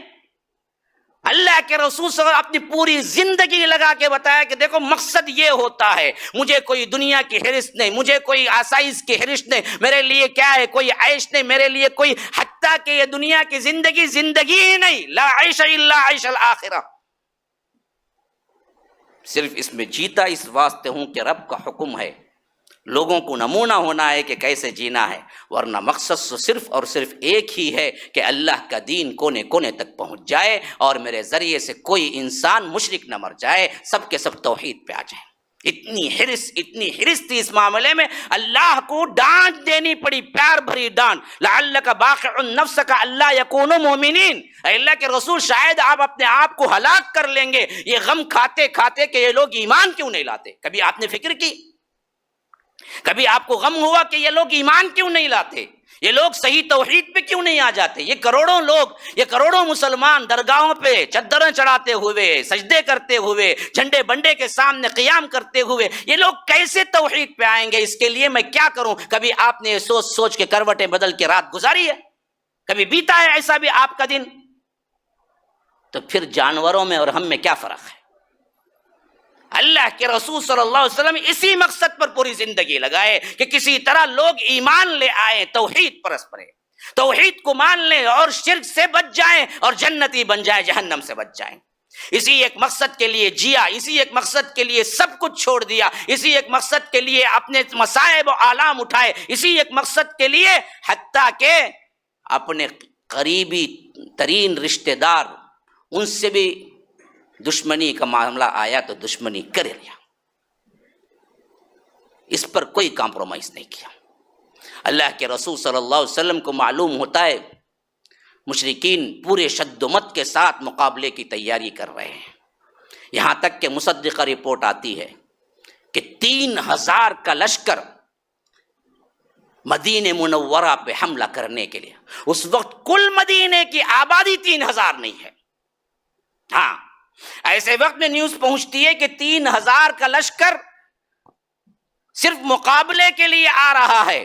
اللہ کے رسول صلی اللہ علیہ وسلم اپنی پوری زندگی لگا کے بتایا کہ دیکھو مقصد یہ ہوتا ہے، مجھے کوئی دنیا کی حرص نہیں، مجھے کوئی آسائش کی حرص نہیں، میرے لیے کیا ہے کوئی عیش نہیں، میرے لیے کوئی، حتیٰ کہ یہ دنیا کی زندگی زندگی ہی نہیں، لا عیش الا عیش الآخرہ، صرف اس میں جیتا اس واسطے ہوں کہ رب کا حکم ہے، لوگوں کو نمونہ ہونا ہے کہ کیسے جینا ہے، ورنہ مقصد صرف اور صرف ایک ہی ہے کہ اللہ کا دین کونے کونے تک پہنچ جائے اور میرے ذریعے سے کوئی انسان مشرک نہ مر جائے، سب کے سب توحید پہ آ جائیں۔ اتنی حرص تھی اس معاملے میں، اللہ کو ڈانٹ دینی پڑی، پیار بھری ڈانٹ، لعلک باخع نفسک الا یکونوا مؤمنین، اے اللہ کے رسول شاید آپ اپنے آپ کو ہلاک کر لیں گے یہ غم کھاتے کھاتے کہ یہ لوگ ایمان کیوں نہیں لاتے۔ کبھی آپ نے فکر کی، کبھی آپ کو غم ہوا کہ یہ لوگ ایمان کیوں نہیں لاتے، یہ لوگ صحیح توحید پہ کیوں نہیں آ جاتے؟ یہ کروڑوں لوگ، یہ کروڑوں مسلمان درگاہوں پہ چادریں چڑھاتے ہوئے، سجدے کرتے ہوئے، جھنڈے بنڈے کے سامنے قیام کرتے ہوئے، یہ لوگ کیسے توحید پہ آئیں گے؟ اس کے لیے میں کیا کروں؟ کبھی آپ نے یہ سوچ سوچ کے کروٹیں بدل کے رات گزاری ہے؟ کبھی بیتا ہے ایسا بھی آپ کا دن؟ تو پھر جانوروں میں اور ہم میں کیا فرق ہے؟ اللہ کے رسول صلی اللہ علیہ وسلم اسی مقصد پر پوری زندگی لگائے کہ کسی طرح لوگ ایمان لے آئے، توحید پرست بنے، توحید کو مان لیں اور شرک سے بچ جائیں اور جنتی بن جائیں، جہنم سے بچ جائیں۔ اسی ایک مقصد کے لیے جیا، اسی ایک مقصد کے لیے سب کچھ چھوڑ دیا، اسی ایک مقصد کے لیے اپنے مصائب و آلام اٹھائے، اسی ایک مقصد کے لیے حتیٰ کہ اپنے قریبی ترین رشتہ دار ان سے بھی دشمنی کا معاملہ آیا تو دشمنی کر لیا، اس پر کوئی کمپرومائز نہیں کیا۔ اللہ کے رسول صلی اللہ علیہ وسلم کو معلوم ہوتا ہے مشرکین پورے شد و مت کے ساتھ مقابلے کی تیاری کر رہے ہیں، یہاں تک کہ مصدقہ رپورٹ آتی ہے کہ 3,000 کا لشکر مدینہ منورہ پہ حملہ کرنے کے لیے، اس وقت کل مدینے کی آبادی 3,000 نہیں ہے، ہاں ایسے وقت میں نیوز پہنچتی ہے کہ 3,000 کا لشکر صرف مقابلے کے لیے آ رہا ہے،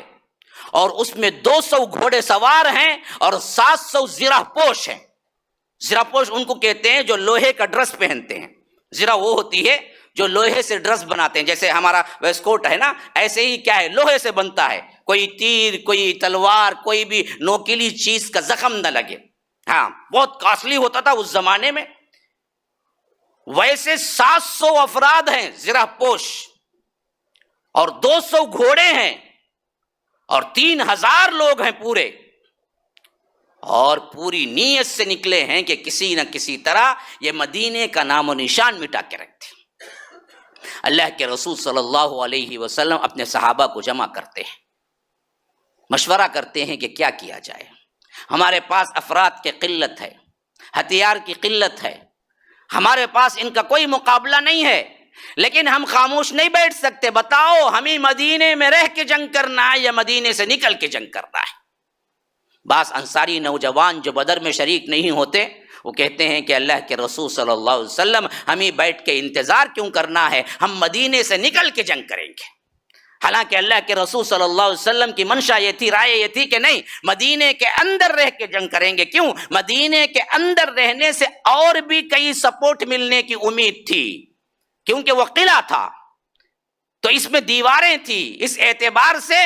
اور اس میں 200 گھوڑے سوار ہیں اور 700 زرہ پوش ہیں۔ زرہ پوش ان کو کہتے ہیں جو لوہے کا ڈریس پہنتے ہیں، زرہ وہ ہوتی ہے جو لوہے سے ڈریس بناتے ہیں، جیسے ہمارا ویسٹ کوٹ ہے نا، ایسے ہی کیا ہے لوہے سے بنتا ہے، کوئی تیر، کوئی تلوار، کوئی بھی نوکیلی چیز کا زخم نہ لگے، ہاں بہت کاسٹلی ہوتا تھا اس زمانے میں۔ ویسے 700 افراد ہیں زرہ پوش اور 200 گھوڑے ہیں اور 3,000 لوگ ہیں پورے، اور پوری نیت سے نکلے ہیں کہ کسی نہ کسی طرح یہ مدینے کا نام و نشان مٹا کے رکھتے۔ اللہ کے رسول صلی اللہ علیہ وسلم اپنے صحابہ کو جمع کرتے ہیں، مشورہ کرتے ہیں کہ کیا کیا جائے، ہمارے پاس افراد کی قلت ہے، ہتھیار کی قلت ہے، ہمارے پاس ان کا کوئی مقابلہ نہیں ہے، لیکن ہم خاموش نہیں بیٹھ سکتے. بتاؤ ہمیں مدینے میں رہ کے جنگ کرنا ہے یا مدینے سے نکل کے جنگ کرنا ہے؟ بعض انصاری نوجوان جو بدر میں شریک نہیں ہوتے وہ کہتے ہیں کہ اللہ کے رسول صلی اللہ علیہ وسلم ہمیں بیٹھ کے انتظار کیوں کرنا ہے، ہم مدینے سے نکل کے جنگ کریں گے. حالانکہ اللہ کے رسول صلی اللہ علیہ وسلم کی منشا یہ تھی، رائے یہ تھی کہ نہیں، مدینے کے اندر رہ کے جنگ کریں گے. کیوں؟ مدینے کے اندر رہنے سے اور بھی کئی سپورٹ ملنے کی امید تھی، کیونکہ وہ قلعہ تھا تو اس میں دیواریں تھی، اس اعتبار سے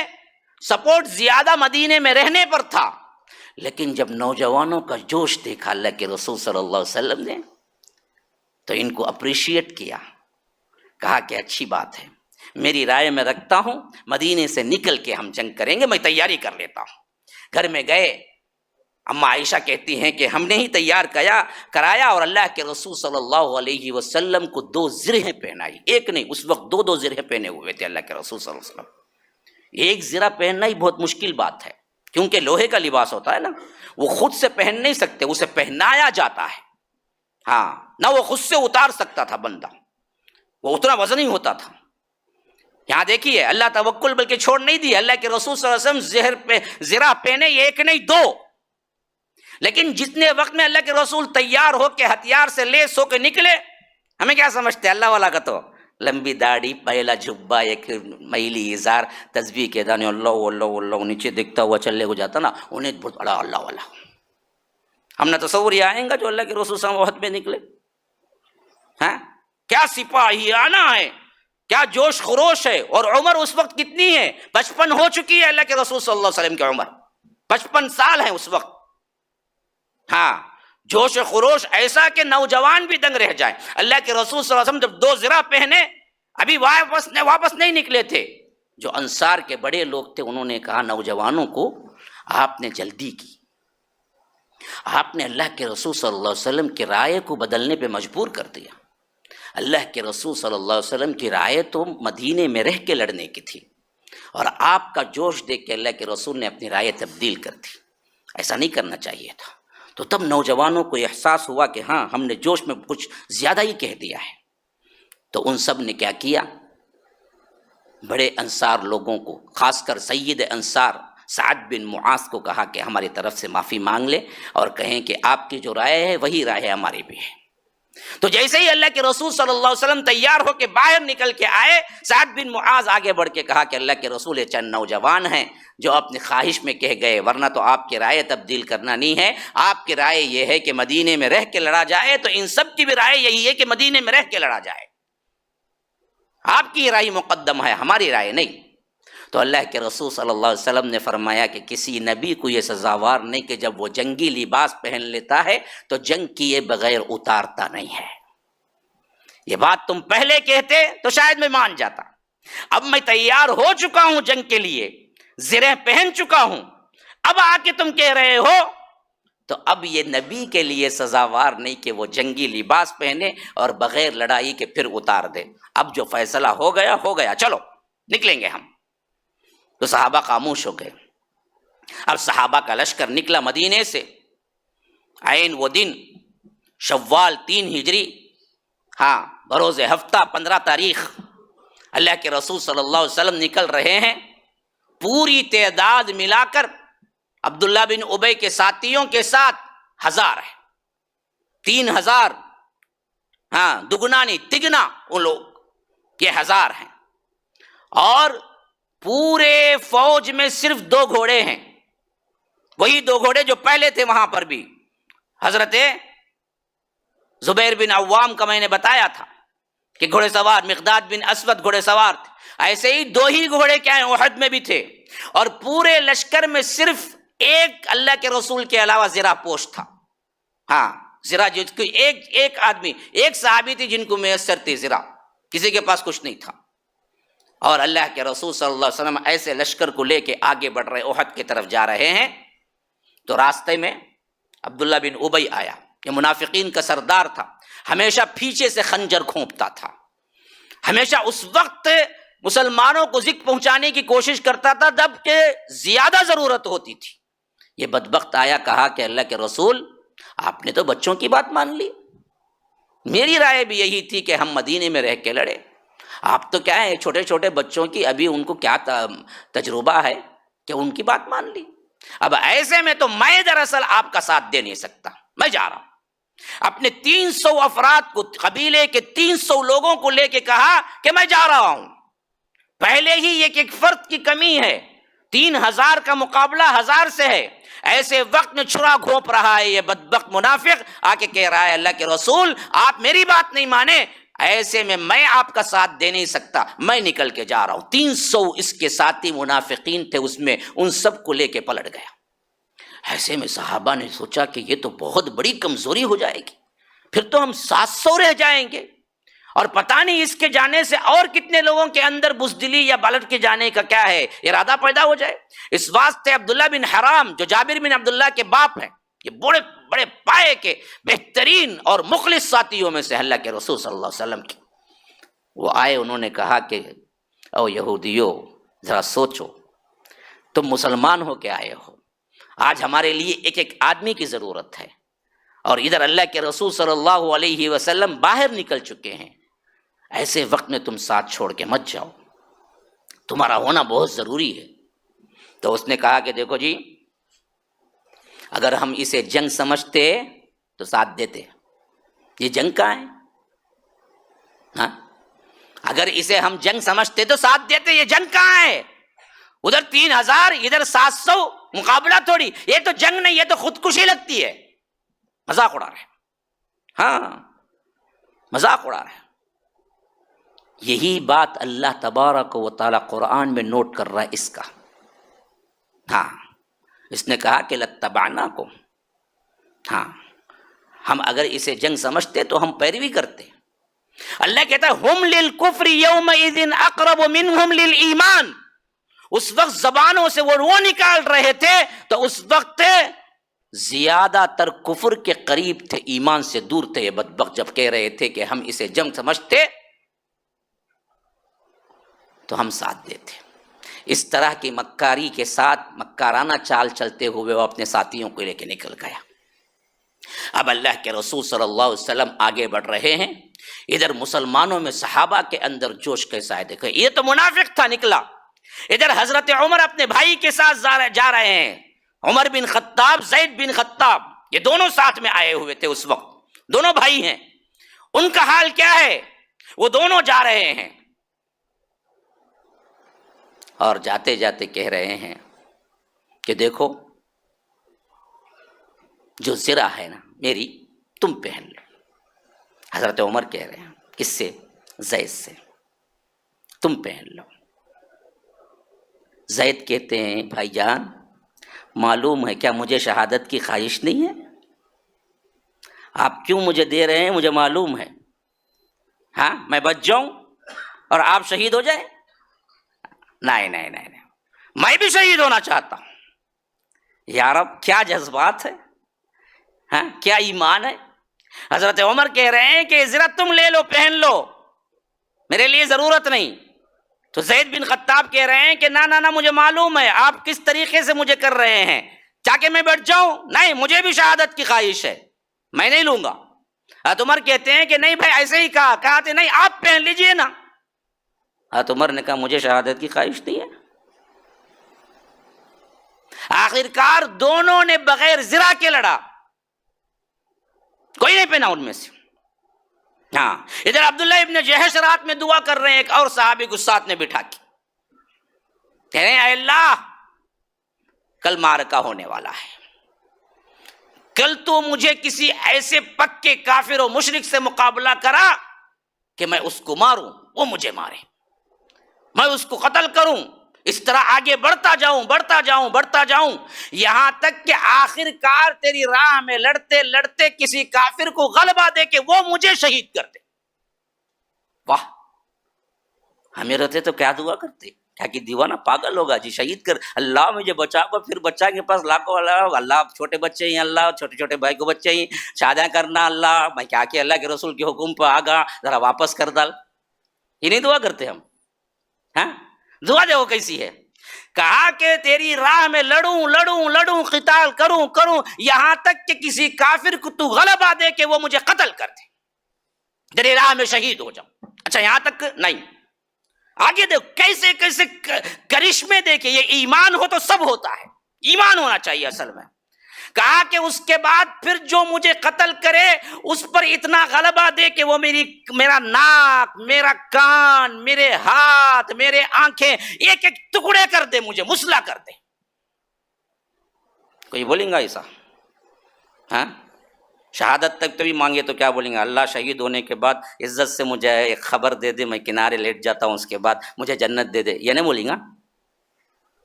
سپورٹ زیادہ مدینے میں رہنے پر تھا. لیکن جب نوجوانوں کا جوش دیکھا اللہ کے رسول صلی اللہ علیہ وسلم نے تو ان کو اپریشیٹ کیا، کہا کہ اچھی بات ہے، میری رائے میں رکھتا ہوں، مدینے سے نکل کے ہم جنگ کریں گے، میں تیاری کر لیتا ہوں. گھر میں گئے، اما عائشہ کہتی ہیں کہ ہم نے ہی تیار کرایا اور اللہ کے رسول صلی اللہ علیہ وسلم کو 2 زرہیں پہنائی. ایک نہیں، اس وقت 2 زرہیں پہنے ہوئے تھے اللہ کے رسول صلی اللہ علیہ وسلم. ایک زرہ پہننا ہی بہت مشکل بات ہے، کیونکہ لوہے کا لباس ہوتا ہے نا، وہ خود سے پہن نہیں سکتے، اسے پہنایا جاتا ہے. ہاں، نہ وہ خود سے اتار سکتا تھا بندہ، وہ اتنا وزن ہی ہوتا تھا. یہاں دیکھیے اللہ توکل بلکہ چھوڑ نہیں دی. اللہ کے رسول صلی اللہ علیہ وسلم زرہ پہنے، ایک نہیں 2. لیکن جتنے وقت میں اللہ کے رسول تیار ہو کے ہتھیار سے لیس ہو کے نکلے، ہمیں کیا سمجھتے اللہ والا کا تو لمبی داڑھی، پہلا جھبا، ایک میلی ازار، تسبیح کے دانے، اللہ اللہ اللہ نیچے دیکھتا ہوا چلے ہو جاتا نا، انہیں بہت بڑا اللہ والا. ہم نے تصور یہ آئیں گا جو اللہ کے رسول صلی اللہ علیہ وسلم میں نکلے. ہاں، کیا سپاہی آنا ہے، کیا جوش خروش ہے. اور عمر اس وقت کتنی ہے؟ 55 ہو چکی ہے اللہ کے رسول صلی اللہ علیہ وسلم کی عمر، 55 سال ہیں اس وقت. ہاں، جوش خروش ایسا کہ نوجوان بھی دنگ رہ جائیں. اللہ کے رسول صلی اللہ علیہ وسلم جب 2 زرہ پہنے، ابھی واپس نہیں نکلے تھے. جو انصار کے بڑے لوگ تھے انہوں نے کہا نوجوانوں کو، آپ نے جلدی کی، آپ نے اللہ کے رسول صلی اللہ علیہ وسلم کی رائے کو بدلنے پہ مجبور کر دیا. اللہ کے رسول صلی اللہ علیہ وسلم کی رائے تو مدینے میں رہ کے لڑنے کی تھی، اور آپ کا جوش دیکھ کے اللہ کے رسول نے اپنی رائے تبدیل کر دی. ایسا نہیں کرنا چاہیے تھا. تو تب نوجوانوں کو احساس ہوا کہ ہاں، ہم نے جوش میں کچھ زیادہ ہی کہہ دیا ہے. تو ان سب نے کیا کیا، بڑے انصار لوگوں کو، خاص کر سید انصار سعد بن معاذ کو کہا کہ ہماری طرف سے معافی مانگ لے اور کہیں کہ آپ کی جو رائے ہے وہی رائے ہماری بھی ہے. تو جیسے ہی اللہ کے رسول صلی اللہ علیہ وسلم تیار ہو کے باہر نکل کے آئے، سعد بن معاذ آگے بڑھ کے کہا کہ اللہ کے رسول یہ چند نوجوان ہیں جو اپنی خواہش میں کہہ گئے، ورنہ تو آپ کی رائے تبدیل کرنا نہیں ہے. آپ کی رائے یہ ہے کہ مدینے میں رہ کے لڑا جائے، تو ان سب کی بھی رائے یہی ہے کہ مدینے میں رہ کے لڑا جائے. آپ کی رائے مقدم ہے، ہماری رائے نہیں. تو اللہ کے رسول صلی اللہ علیہ وسلم نے فرمایا کہ کسی نبی کو یہ سزاوار نہیں کہ جب وہ جنگی لباس پہن لیتا ہے تو جنگ کیے بغیر اتارتا نہیں ہے. یہ بات تم پہلے کہتے تو شاید میں مان جاتا. اب میں تیار ہو چکا ہوں جنگ کے لیے، زرہ پہن چکا ہوں، اب آ کے تم کہہ رہے ہو، تو اب یہ نبی کے لیے سزاوار نہیں کہ وہ جنگی لباس پہنے اور بغیر لڑائی کے پھر اتار دے. اب جو فیصلہ ہو گیا، چلو نکلیں گے ہم. تو صحابہ خاموش ہو گئے. اب صحابہ کا لشکر نکلا مدینے سے. عین وہ دن شوال 3 ہجری، ہاں، بروز ہفتہ 15 تاریخ، اللہ کے رسول صلی اللہ علیہ وسلم نکل رہے ہیں. پوری تعداد ملا کر عبداللہ بن ابی کے ساتھیوں کے ساتھ 1000 ہے. 3000، ہاں، دگنا نہیں تگنا ان لوگ، یہ 1000 ہیں. اور پورے فوج میں صرف 2 گھوڑے ہیں، وہی 2 گھوڑے جو پہلے تھے وہاں پر بھی. حضرت زبیر بن عوام کا میں نے بتایا تھا کہ گھوڑے سوار، مقداد بن اسود گھوڑے سوار تھے. ایسے ہی 2 ہی گھوڑے کیا ہیں، احد میں بھی تھے. اور پورے لشکر میں صرف ایک اللہ کے رسول کے علاوہ زرہ پوش تھا. ہاں، زرہ جو ایک آدمی، ایک صحابی تھی جن کو میسر تھی زرہ، کسی کے پاس کچھ نہیں تھا. اور اللہ کے رسول صلی اللہ علیہ وسلم ایسے لشکر کو لے کے آگے بڑھ رہے، احد کی طرف جا رہے ہیں. تو راستے میں عبداللہ بن ابی آیا. یہ منافقین کا سردار تھا، ہمیشہ پیچھے سے خنجر کھونپتا تھا، ہمیشہ اس وقت مسلمانوں کو ذکر پہنچانے کی کوشش کرتا تھا جب کہ زیادہ ضرورت ہوتی تھی. یہ بدبخت آیا، کہا کہ اللہ کے رسول آپ نے تو بچوں کی بات مان لی، میری رائے بھی یہی تھی کہ ہم مدینے میں رہ کے لڑے. آپ تو کیا ہے چھوٹے چھوٹے بچوں کی ابھی ان کو کیا تجربہ ہے کہ ان کی بات مان لی. اب ایسے میں تو میں دراصل آپ کا ساتھ دے نہیں سکتا. میں جا رہا ہوں. اپنے 300 افراد کو، قبیلے کے 300 لوگوں کو لے کے کہا کہ میں جا رہا ہوں. پہلے ہی ایک فرد کی کمی ہے، 3000 کا مقابلہ 1000 سے ہے. ایسے وقت میں چھرا گھونپ رہا ہے یہ بدبخت منافق، آ کے کہہ رہا ہے اللہ کے رسول آپ میری بات نہیں مانے، ایسے میں آپ کا ساتھ دے نہیں سکتا، میں نکل کے جا رہا ہوں. 300 اس کے ساتھی منافقین تھے اس میں، ان سب کو لے کے پلٹ گیا. ایسے میں صحابہ نے سوچا کہ یہ تو بہت بڑی کمزوری ہو جائے گی، پھر تو ہم 700 رہ جائیں گے، اور پتہ نہیں اس کے جانے سے اور کتنے لوگوں کے اندر بزدلی یا پلٹ کے جانے کا کیا ہے ارادہ پیدا ہو جائے. اس واسطے عبداللہ بن حرام جو جابر بن عبداللہ کے باپ ہیں، یہ بڑے بڑے پائے کے بہترین اور مخلص ساتھیوں میں سے اللہ کے رسول صلی اللہ علیہ وسلم کی، وہ آئے. انہوں نے کہا کہ او یہودیو ذرا سوچو، تم مسلمان ہو کے آئے ہو، آج ہمارے لیے ایک ایک آدمی کی ضرورت ہے، اور ادھر اللہ کے رسول صلی اللہ علیہ وسلم باہر نکل چکے ہیں. ایسے وقت میں تم ساتھ چھوڑ کے مت جاؤ، تمہارا ہونا بہت ضروری ہے. تو اس نے کہا کہ دیکھو جی، اگر ہم اسے جنگ سمجھتے تو ساتھ دیتے، یہ جنگ کہاں ہے؟ ہاں، اگر اسے ہم جنگ سمجھتے تو ساتھ دیتے، یہ جنگ کہاں ہے؟ ادھر 3000 ادھر 700، مقابلہ تھوڑی، یہ تو جنگ نہیں، یہ تو خودکشی لگتی ہے. مذاق اڑا رہے، ہاں مذاق اڑا رہے. یہی بات اللہ تبارک و تعالی قرآن میں نوٹ کر رہا ہے اس کا. ہاں، اس نے کہا کہ لَاتَّبَعْنَاكُمْ، ہاں ہم اگر اسے جنگ سمجھتے تو ہم پیروی کرتے. اللہ کہتا ہے ہم للکفر یومئذ اقرب منہم للایمان. اس وقت زبانوں سے وہ نکال رہے تھے تو اس وقت زیادہ تر کفر کے قریب تھے، ایمان سے دور تھے یہ بدبخت، جب کہہ رہے تھے کہ ہم اسے جنگ سمجھتے تو ہم ساتھ دیتے. اس طرح کی مکاری کے ساتھ مکارانہ چال چلتے ہوئے وہ اپنے ساتھیوں کو لے کے نکل گیا. اب اللہ کے رسول صلی اللہ علیہ وسلم آگے بڑھ رہے ہیں. ادھر مسلمانوں میں صحابہ کے اندر جوش کیسا ہے دیکھو، یہ تو منافق تھا نکلا. ادھر حضرت عمر اپنے بھائی کے ساتھ جا رہے ہیں، عمر بن خطاب، زید بن خطاب، یہ دونوں ساتھ میں آئے ہوئے تھے اس وقت، دونوں بھائی ہیں. ان کا حال کیا ہے؟ وہ دونوں جا رہے ہیں اور جاتے جاتے کہہ رہے ہیں کہ دیکھو جو زرہ ہے نا میری، تم پہن لو. حضرت عمر کہہ رہے ہیں کس سے؟ زید سے، تم پہن لو. زید کہتے ہیں بھائی جان معلوم ہے کیا مجھے شہادت کی خواہش نہیں ہے؟ آپ کیوں مجھے دے رہے ہیں مجھے معلوم ہے. ہاں میں بچ جاؤں اور آپ شہید ہو جائیں؟ نہیں نہیں نہیں نہیں، میں بھی شہید ہونا چاہتا ہوں. یا رب کیا جذبات ہے، ہاں کیا ایمان ہے. حضرت عمر کہہ رہے ہیں کہ ذرا تم لے لو، پہن لو، میرے لیے ضرورت نہیں. تو زید بن خطاب کہہ رہے ہیں کہ نہ مجھے معلوم ہے آپ کس طریقے سے مجھے کر رہے ہیں، چاہ کہ میں بیٹھ جاؤں؟ نہیں، مجھے بھی شہادت کی خواہش ہے، میں نہیں لوں گا. حضرت عمر کہتے ہیں کہ نہیں بھائی ایسے ہی کہا تھے، نہیں آپ پہن لیجئے نا. حضرت عمر نے کہا مجھے شہادت کی خواہش نہیں ہے. آخرکار دونوں نے بغیر زرہ کے لڑا، کوئی نہیں پہنا ان میں سے. ہاں ادھر عبداللہ ابن جہش رات میں دعا کر رہے ہیں، ایک اور صحابی کو ساتھ میں بٹھا کے کہہ رہے ہیں اے اللہ کل معرکہ ہونے والا ہے، کل تو مجھے کسی ایسے پکے کافر و مشرک سے مقابلہ کرا کہ میں اس کو ماروں، وہ مجھے مارے، میں اس کو قتل کروں. اس طرح آگے بڑھتا جاؤں یہاں تک کہ آخر کار تیری راہ میں لڑتے لڑتے کسی کافر کو غلبہ دے کے وہ مجھے شہید کر دے. واہ، ہمیں رہتے تو کیا دعا کرتے، کیا کہ دیوانہ پاگل ہوگا جی، شہید کر، اللہ مجھے بچا کر. پھر بچہ کے پاس لاکھوں اللہ چھوٹے بچے ہیں، اللہ چھوٹے چھوٹے بھائی کو بچے ہیں، شادیاں کرنا، اللہ میں کیا کہ اللہ کے رسول کے حکم پہ آگا ذرا واپس کر ڈال. یہ نہیں دعا کرتے ہم؟ ہاں دعا دیکھو کیسی ہے. کہا کہ تیری راہ میں لڑوں قتال کروں یہاں تک کہ کسی کافر کو تو غلبہ دے کہ وہ مجھے قتل کر دے، تیری راہ میں شہید ہو جاؤں. اچھا یہاں تک نہیں، آگے دیکھو کیسے کیسے کرشمے دیکھے. یہ ایمان ہو تو سب ہوتا ہے, ایمان ہونا چاہیے اصل میں. کہا کہ اس کے بعد پھر جو مجھے قتل کرے اس پر اتنا غلبہ دے کہ وہ میرا ناک, میرا کان, میرے ہاتھ, میرے آنکھیں ایک ایک ٹکڑے کر دے, مجھے مسلح کر دے. کوئی بولیں گا ایسا؟ ہاں, شہادت تک تو بھی مانگے تو کیا بولیں گے؟ اللہ شہید ہونے کے بعد عزت سے مجھے ایک خبر دے دے, میں کنارے لیٹ جاتا ہوں, اس کے بعد مجھے جنت دے دے, یہ نہیں بولیں گا؟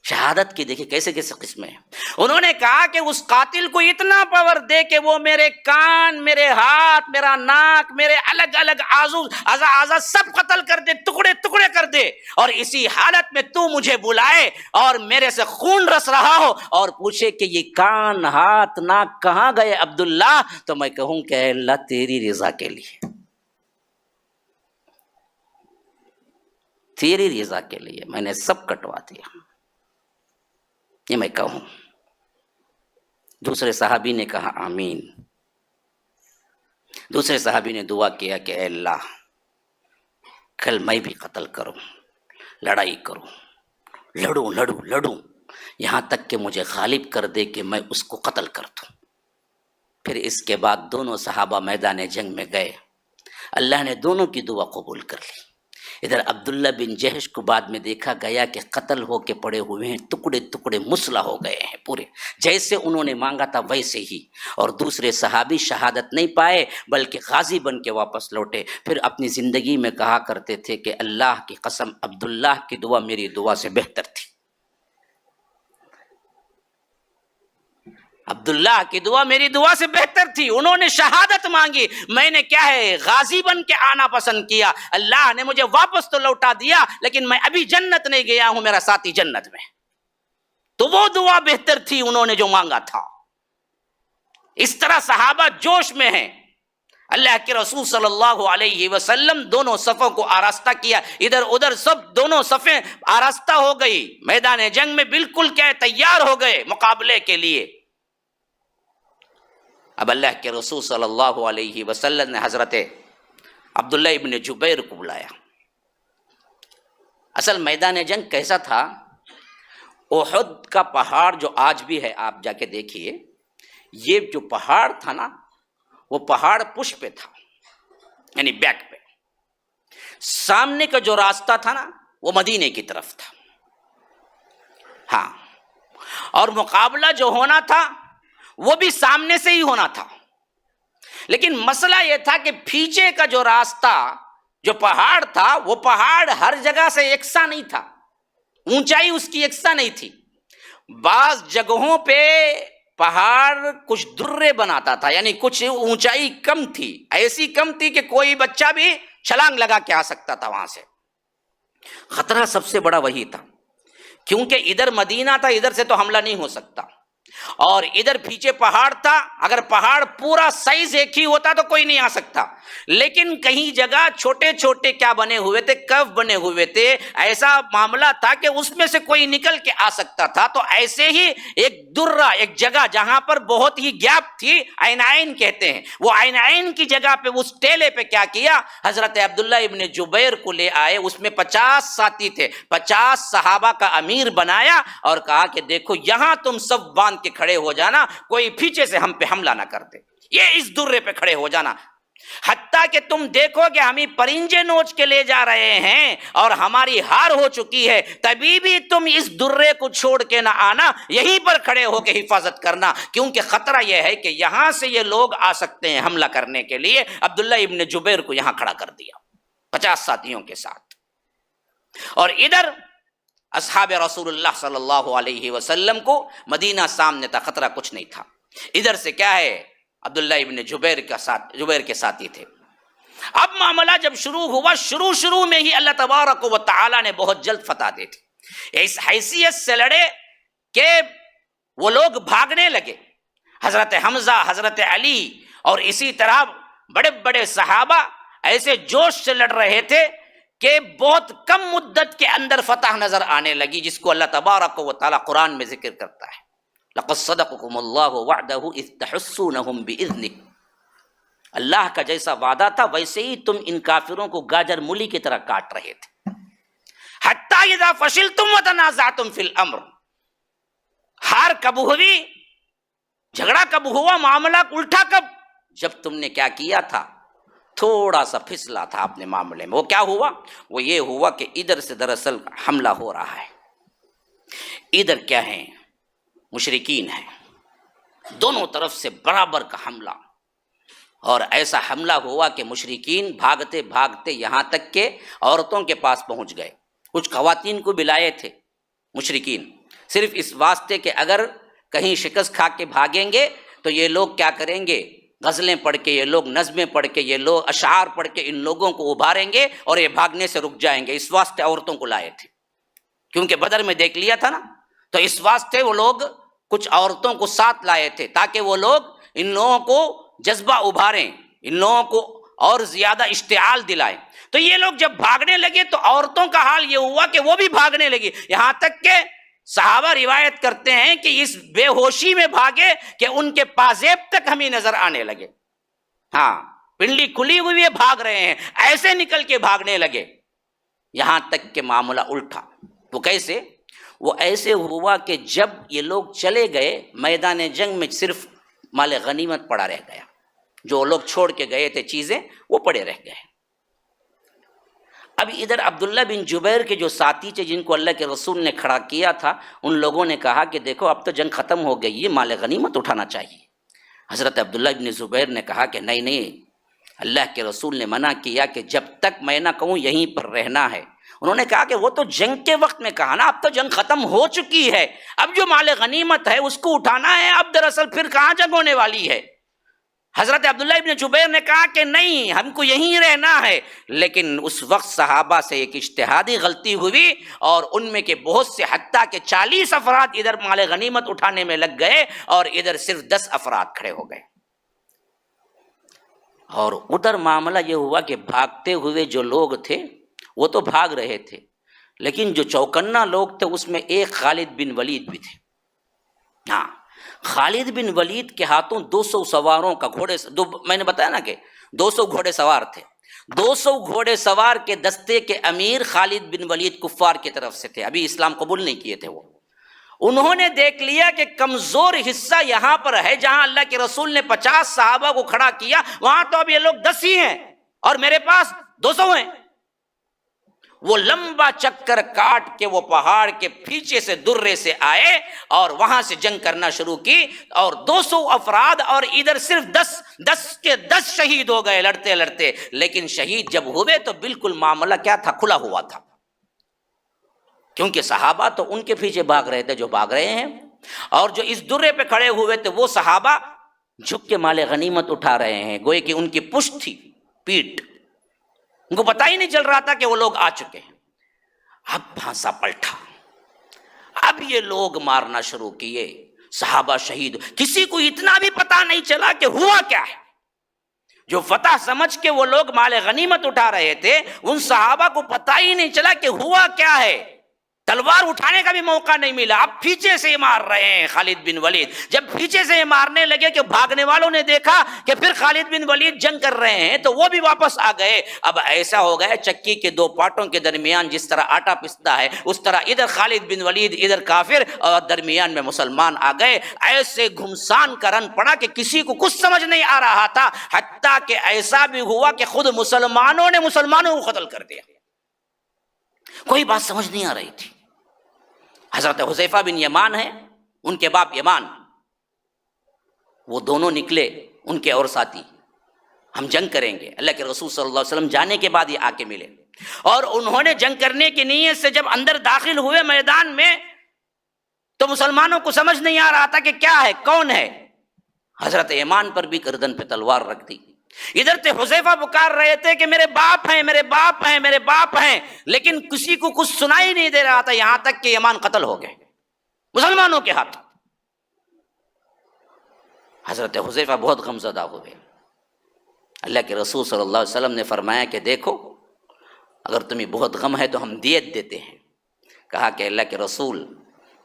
شہادت کی دیکھیں کیسے کیسے قسمیں ہیں. انہوں نے کہا کہ اس قاتل کو اتنا پاور دے کہ وہ میرے کان, میرے ہاتھ, میرا ناک, میرے الگ الگ اعضاء سب قتل کر دے, ٹکڑے ٹکڑے کر دے, اور اسی حالت میں تو مجھے بلائے اور میرے سے خون رس رہا ہو اور پوچھے کہ یہ کان, ہاتھ, ناک کہاں گئے عبداللہ, تو میں کہوں کہ اے اللہ تیری رضا کے لیے, تیری رضا کے لیے میں نے سب کٹوا دیا, یہ میں کہوں. دوسرے صحابی نے کہا آمین. دوسرے صحابی نے دعا کیا کہ اے اللہ کل میں بھی قتل کروں, لڑائی کروں, لڑوں یہاں تک کہ مجھے غالب کر دے کہ میں اس کو قتل کر دوں. پھر اس کے بعد دونوں صحابہ میدان جنگ میں گئے, اللہ نے دونوں کی دعا قبول کر لی. ادھر عبداللہ بن جہش کو بعد میں دیکھا گیا کہ قتل ہو کے پڑے ہوئے ہیں, ٹکڑے ٹکڑے مسلح ہو گئے ہیں پورے, جیسے انہوں نے مانگا تھا ویسے ہی. اور دوسرے صحابی شہادت نہیں پائے بلکہ غازی بن کے واپس لوٹے. پھر اپنی زندگی میں کہا کرتے تھے کہ اللہ کی قسم عبداللہ کی دعا میری دعا سے بہتر تھی, عبداللہ کی دعا میری دعا سے بہتر تھی. انہوں نے شہادت مانگی, میں نے کیا ہے غازی بن کے آنا پسند کیا, اللہ نے مجھے واپس تو لوٹا دیا لیکن میں ابھی جنت نہیں گیا ہوں, میرا ساتھی جنت میں. تو وہ دعا بہتر تھی انہوں نے جو مانگا تھا. اس طرح صحابہ جوش میں ہیں. اللہ کے رسول صلی اللہ علیہ وسلم دونوں صفوں کو آراستہ کیا, ادھر ادھر سب دونوں صفیں آراستہ ہو گئی, میدان جنگ میں بالکل کیا تیار ہو گئے مقابلے کے لیے. اب اللہ کے رسول صلی اللہ علیہ وسلم نے حضرت عبداللہ ابن جبیر کو بلایا. اصل میدان جنگ کیسا تھا, احد کا پہاڑ جو آج بھی ہے آپ جا کے دیکھیے, یہ جو پہاڑ تھا نا وہ پہاڑ پشت پہ تھا, یعنی بیک پہ. سامنے کا جو راستہ تھا نا وہ مدینے کی طرف تھا. ہاں, اور مقابلہ جو ہونا تھا وہ بھی سامنے سے ہی ہونا تھا. لیکن مسئلہ یہ تھا کہ پیچھے کا جو راستہ جو پہاڑ تھا وہ پہاڑ ہر جگہ سے یکساں نہیں تھا, اونچائی اس کی یکساں نہیں تھی. بعض جگہوں پہ پہاڑ کچھ درے بناتا تھا, یعنی کچھ اونچائی کم تھی, ایسی کم تھی کہ کوئی بچہ بھی چھلانگ لگا کے آ سکتا تھا وہاں سے. خطرہ سب سے بڑا وہی تھا, کیونکہ ادھر مدینہ تھا, ادھر سے تو حملہ نہیں ہو سکتا, اور ادھر پیچھے پہاڑ تھا. اگر پہاڑ پورا سائز ایک ہی ہوتا تو کوئی نہیں آ سکتا, لیکن کہیں جگہ چھوٹے چھوٹے کیا بنے ہوئے تھے, کف بنے ہوئے تھے. ایسا معاملہ تھا کہ اس میں سے کوئی نکل کے آ سکتا تھا. تو ایسے ہی ایک درہ, ایک جگہ جہاں پر بہت ہی گیپ تھی, عین کہتے ہیں, وہ عین کی جگہ پہ اس ٹیلے پہ کیا کیا, حضرت عبداللہ ابن جبیر کو لے آئے. اس میں 50 ساتھی تھے, 50 صحابہ کا امیر بنایا اور کہا کہ دیکھو یہاں تم سب باندھ کے کھڑے ہو جانا, کوئی پیچھے سے ہم پہ حملہ نہ کر دے, یہ اس درے پہ کھڑے ہو جانا. حتیٰ کہ تم دیکھو کہ ہمیں پرنجے نوچ کے لے جا رہے ہیں اور ہماری ہار ہو چکی ہے, تبھی بھی تم اس درے کو چھوڑ کے نہ آنا, یہیں پر کھڑے ہو کے حفاظت کرنا, کیونکہ خطرہ یہ ہے کہ یہاں سے یہ لوگ آ سکتے ہیں حملہ کرنے کے لیے. عبداللہ ابن جبیر کو یہاں کھڑا کر دیا 50 ساتھیوں کے ساتھ. اور ادھر اصحاب رسول اللہ صلی اللہ علیہ وسلم کو مدینہ سامنے تھا, خطرہ کچھ نہیں تھا. ادھر سے کیا ہے, عبداللہ ابن جبیر کے ساتھی تھے. اب معاملہ جب شروع ہوا, شروع میں ہی اللہ تبارک و تعالی نے بہت جلد فتح دی تھی. اس حیثیت سے لڑے کہ وہ لوگ بھاگنے لگے. حضرت حمزہ, حضرت علی اور اسی طرح بڑے بڑے صحابہ ایسے جوش سے لڑ رہے تھے کہ بہت کم مدت کے اندر فتح نظر آنے لگی, جس کو اللہ تبارک و تعالی قرآن میں ذکر کرتا ہے. لَقَدْ صَدَقَكُمُ اللَّهُ وَعْدَهُ إِذْ تَحُسُّونَهُمْ بِإِذْنِهِ. اللہ کا جیسا وعدہ تھا ویسے ہی تم ان کافروں کو گاجر مولی کی طرح کاٹ رہے تھے. حتی اذا فشلتم وتنازعتم فی الامر. ہار کب ہوئی، جھگڑا کب ہوا، معاملہ الٹا کب؟ جب تم نے کیا کیا تھا، تھوڑا سا پھسلا تھا اپنے معاملے میں. وہ کیا ہوا؟ وہ یہ ہوا کہ ادھر سے دراصل حملہ ہو رہا ہے. ادھر کیا ہے؟ مشرکین ہیں، دونوں طرف سے برابر کا حملہ. اور ایسا حملہ ہوا کہ مشرکین بھاگتے بھاگتے یہاں تک کہ عورتوں کے پاس پہنچ گئے. کچھ خواتین کو بھی لائے تھے مشرکین، صرف اس واسطے کہ اگر کہیں شکست کھا کے بھاگیں گے تو یہ لوگ کیا کریں گے، غزلیں پڑھ کے یہ لوگ، نظمیں پڑھ کے یہ لوگ، اشعار پڑھ کے ان لوگوں کو ابھاریں گے اور یہ بھاگنے سے رک جائیں گے. اس واسطے عورتوں کو لائے تھے، کیونکہ بدر میں دیکھ لیا تھا نا. تو اس واسطے وہ لوگ کچھ عورتوں کو ساتھ لائے تھے تاکہ وہ لوگ ان لوگوں کو جذبہ ابھاریں، ان لوگوں کو اور زیادہ اشتعال دلائیں. تو یہ لوگ جب بھاگنے لگے تو عورتوں کا حال یہ ہوا کہ وہ بھی بھاگنے لگی. یہاں تک کہ صحابہ روایت کرتے ہیں کہ اس بے ہوشی میں بھاگے کہ ان کے پازیب تک ہمیں نظر آنے لگے. ہاں، پنڈلی کھلی ہوئی ہے، بھاگ رہے ہیں، ایسے نکل کے بھاگنے لگے. یہاں تک کہ معاملہ الٹا. وہ کیسے؟ وہ ایسے ہوا کہ جب یہ لوگ چلے گئے میدان جنگ میں صرف مال غنیمت پڑا رہ گیا. جو لوگ چھوڑ کے گئے تھے چیزیں وہ پڑے رہ گئے. اب ادھر عبداللہ بن جبیر کے جو ساتھی تھے جن کو اللہ کے رسول نے کھڑا کیا تھا، ان لوگوں نے کہا کہ دیکھو اب تو جنگ ختم ہو گئی ہے، مال غنیمت اٹھانا چاہیے. حضرت عبداللہ بن زبیر نے کہا کہ نہیں، اللہ کے رسول نے منع کیا کہ جب تک میں نہ کہوں یہیں پر رہنا ہے. انہوں نے کہا کہ وہ تو جنگ کے وقت میں کہا نا، اب تو جنگ ختم ہو چکی ہے، اب جو مال غنیمت ہے اس کو اٹھانا ہے، اب دراصل پھر کہاں جنگ ہونے والی ہے. حضرت عبداللہ ابن جبیر نے کہا کہ نہیں، ہم کو یہیں رہنا ہے. لیکن اس وقت صحابہ سے ایک اجتہادی غلطی ہوئی اور ان میں کے بہت سے حتیٰ کہ 40 افراد ادھر مال غنیمت اٹھانے میں لگ گئے اور ادھر صرف 10 افراد کھڑے ہو گئے. اور ادھر معاملہ یہ ہوا کہ بھاگتے ہوئے جو لوگ تھے وہ تو بھاگ رہے تھے، لیکن جو چوکنا لوگ تھے اس میں ایک خالد بن ولید بھی تھے. ہاں، خالد بن ولید کے ہاتھوں 200 سواروں کا میں نے بتایا نا کہ 200 گھوڑے سوار تھے. 200 گھوڑے سوار کے دستے کے امیر خالد بن ولید کفار کی طرف سے تھے، ابھی اسلام قبول نہیں کیے تھے. وہ انہوں نے دیکھ لیا کہ کمزور حصہ یہاں پر ہے، جہاں اللہ کے رسول نے 50 صحابہ کو کھڑا کیا وہاں تو اب یہ لوگ 10 ہی ہیں اور میرے پاس 200 ہیں. وہ لمبا چکر کاٹ کے وہ پہاڑ کے پیچھے سے درے سے آئے اور وہاں سے جنگ کرنا شروع کی. اور 200 افراد اور ادھر صرف 10 کے 10 شہید ہو گئے لڑتے لڑتے. لیکن شہید جب ہوئے تو بالکل معاملہ کیا تھا، کھلا ہوا تھا، کیونکہ صحابہ تو ان کے پیچھے بھاگ رہے تھے جو بھاگ رہے ہیں، اور جو اس درے پہ کھڑے ہوئے تھے وہ صحابہ جھک کے مال غنیمت اٹھا رہے ہیں. گوئے کہ ان کی پشت تھی، پیٹ، ان کو پتہ ہی نہیں چل رہا تھا کہ وہ لوگ آ چکے ہیں. اب بھانسا پلٹا، اب یہ لوگ مارنا شروع کیے، صحابہ شہید. کسی کو اتنا بھی پتہ نہیں چلا کہ ہوا کیا ہے. جو فتح سمجھ کے وہ لوگ مال غنیمت اٹھا رہے تھے ان صحابہ کو پتہ ہی نہیں چلا کہ ہوا کیا ہے. تلوار اٹھانے کا بھی موقع نہیں ملا. اب پیچھے سے مار رہے ہیں خالد بن ولید. جب پیچھے سے مارنے لگے کہ بھاگنے والوں نے دیکھا کہ پھر خالد بن ولید جنگ کر رہے ہیں تو وہ بھی واپس آ گئے. اب ایسا ہو گیا چکی کے 2 پاٹوں کے درمیان جس طرح آٹا پستا ہے اس طرح ادھر خالد بن ولید ادھر کافر اور درمیان میں مسلمان آ گئے. ایسے گھمسان کا رن پڑا کہ کسی کو کچھ سمجھ نہیں آ رہا تھا، حتیٰ کہ ایسا بھی ہوا کہ خود مسلمانوں نے مسلمانوں کو قتل کر دیا. کوئی بات سمجھ نہیں آ رہی تھی. حضرت حذیفہ بن یمان ہیں، ان کے باپ یمان، وہ دونوں نکلے ان کے اور ساتھی، ہم جنگ کریں گے. اللہ کے رسول صلی اللہ علیہ وسلم جانے کے بعد یہ آ کے ملے اور انہوں نے جنگ کرنے کی نیت سے جب اندر داخل ہوئے میدان میں تو مسلمانوں کو سمجھ نہیں آ رہا تھا کہ کیا ہے، کون ہے. حضرت یمان پر بھی گردن پہ تلوار رکھ دی. ادھر سے حذیفہ پکار رہے تھے کہ میرے باپ ہیں، میرے باپ ہیں، میرے باپ ہیں، لیکن کسی کو کچھ سنائی نہیں دے رہا تھا. یہاں تک کہ یمان قتل ہو گئے مسلمانوں کے ہاتھ. حضرت حذیفہ بہت غمزدہ ہوئے. اللہ کے رسول صلی اللہ علیہ وسلم نے فرمایا کہ دیکھو اگر تمہیں بہت غم ہے تو ہم دیت دیتے ہیں. کہا کہ اللہ کے رسول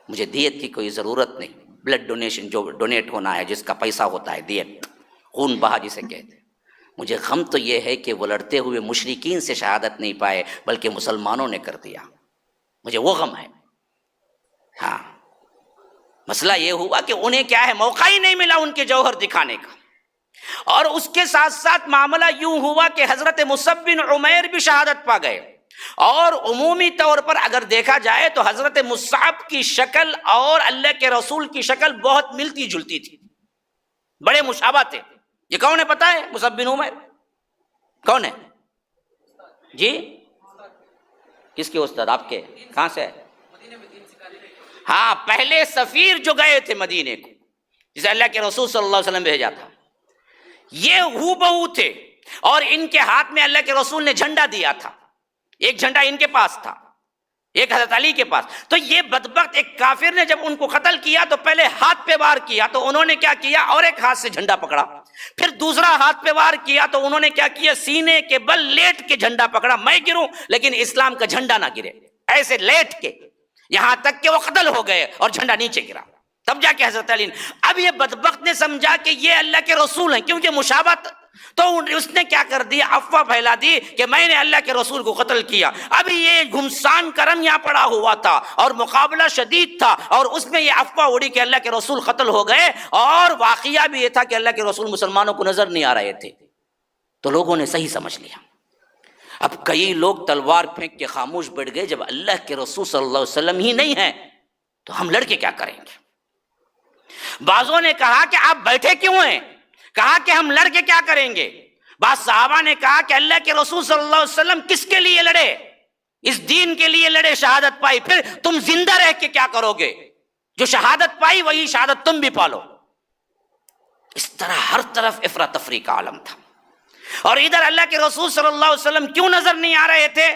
مجھے دیت کی کوئی ضرورت نہیں. بلڈ ڈونیشن جو ڈونیٹ ہونا ہے جس کا پیسہ ہوتا ہے دیت، خون بہا جسے کہتے ہیں. مجھے غم تو یہ ہے کہ وہ لڑتے ہوئے مشرکین سے شہادت نہیں پائے بلکہ مسلمانوں نے کر دیا. مجھے وہ غم ہے. ہاں مسئلہ یہ ہوا کہ انہیں کیا ہے، موقع ہی نہیں ملا ان کے جوہر دکھانے کا. اور اس کے ساتھ ساتھ معاملہ یوں ہوا کہ حضرت مصعب بن عمیر بھی شہادت پا گئے. اور عمومی طور پر اگر دیکھا جائے تو حضرت مصعب کی شکل اور اللہ کے رسول کی شکل بہت ملتی جلتی تھی، بڑے مشابہ تھے. یہ کون ہے پتہ ہے؟ مصعب بن عمیر کون ہے جی؟ کس کے استاد؟ آپ کے؟ کہاں سے ہے؟ ہاں پہلے سفیر جو گئے تھے مدینے کو، جسے اللہ کے رسول صلی اللہ علیہ وسلم بھیجا تھا، یہ ہو بہو تھے. اور ان کے ہاتھ میں اللہ کے رسول نے جھنڈا دیا تھا. ایک جھنڈا ان کے پاس تھا، ایک حضرت علی کے پاس. تو یہ بدبخت ایک کافر نے جب ان کو قتل کیا تو پہلے ہاتھ پہ وار کیا، تو انہوں نے کیا کیا، اور ایک ہاتھ سے جھنڈا پکڑا. پھر دوسرا ہاتھ پہ وار کیا تو انہوں نے کیا کیا، سینے کے بل لیٹ کے جھنڈا پکڑا. میں گروں لیکن اسلام کا جھنڈا نہ گرے، ایسے لیٹ کے، یہاں تک کہ وہ قتل ہو گئے اور جھنڈا نیچے گرا. تب جا کے حضرت علی نے، اب یہ بدبخت نے سمجھا کہ یہ اللہ کے رسول ہیں کیونکہ مشابہت، تو اس نے کیا کر دیا، افواہ پھیلا دی کہ میں نے اللہ کے رسول کو قتل کیا. ابھی یہ گھمسان کرم یہاں پڑا ہوا تھا اور مقابلہ شدید تھا، اور اس میں یہ افواہ اڑی کہ اللہ کے رسول قتل ہو گئے. اور واقعہ بھی یہ تھا کہ اللہ کے رسول مسلمانوں کو نظر نہیں آ رہے تھے. تو لوگوں نے صحیح سمجھ لیا. اب کئی لوگ تلوار پھینک کے خاموش بیٹھ گئے، جب اللہ کے رسول صلی اللہ علیہ وسلم ہی نہیں ہیں تو ہم لڑ کے کیا کریں گے. بعضوں نے کہا کہ آپ بیٹھے کیوں ہیں، کہا کہ ہم لڑ کے کیا کریں گے. بعض صحابہ نے کہا کہ اللہ کے رسول صلی اللہ علیہ وسلم کس کے لیے لڑے، اس دین کے لیے لڑے، شہادت پائی، پھر تم زندہ رہ کے کیا کرو گے، جو شہادت پائی وہی شہادت تم بھی پالو. اس طرح ہر طرف افراتفری کا عالم تھا. اور ادھر اللہ کے رسول صلی اللہ علیہ وسلم کیوں نظر نہیں آ رہے تھے؟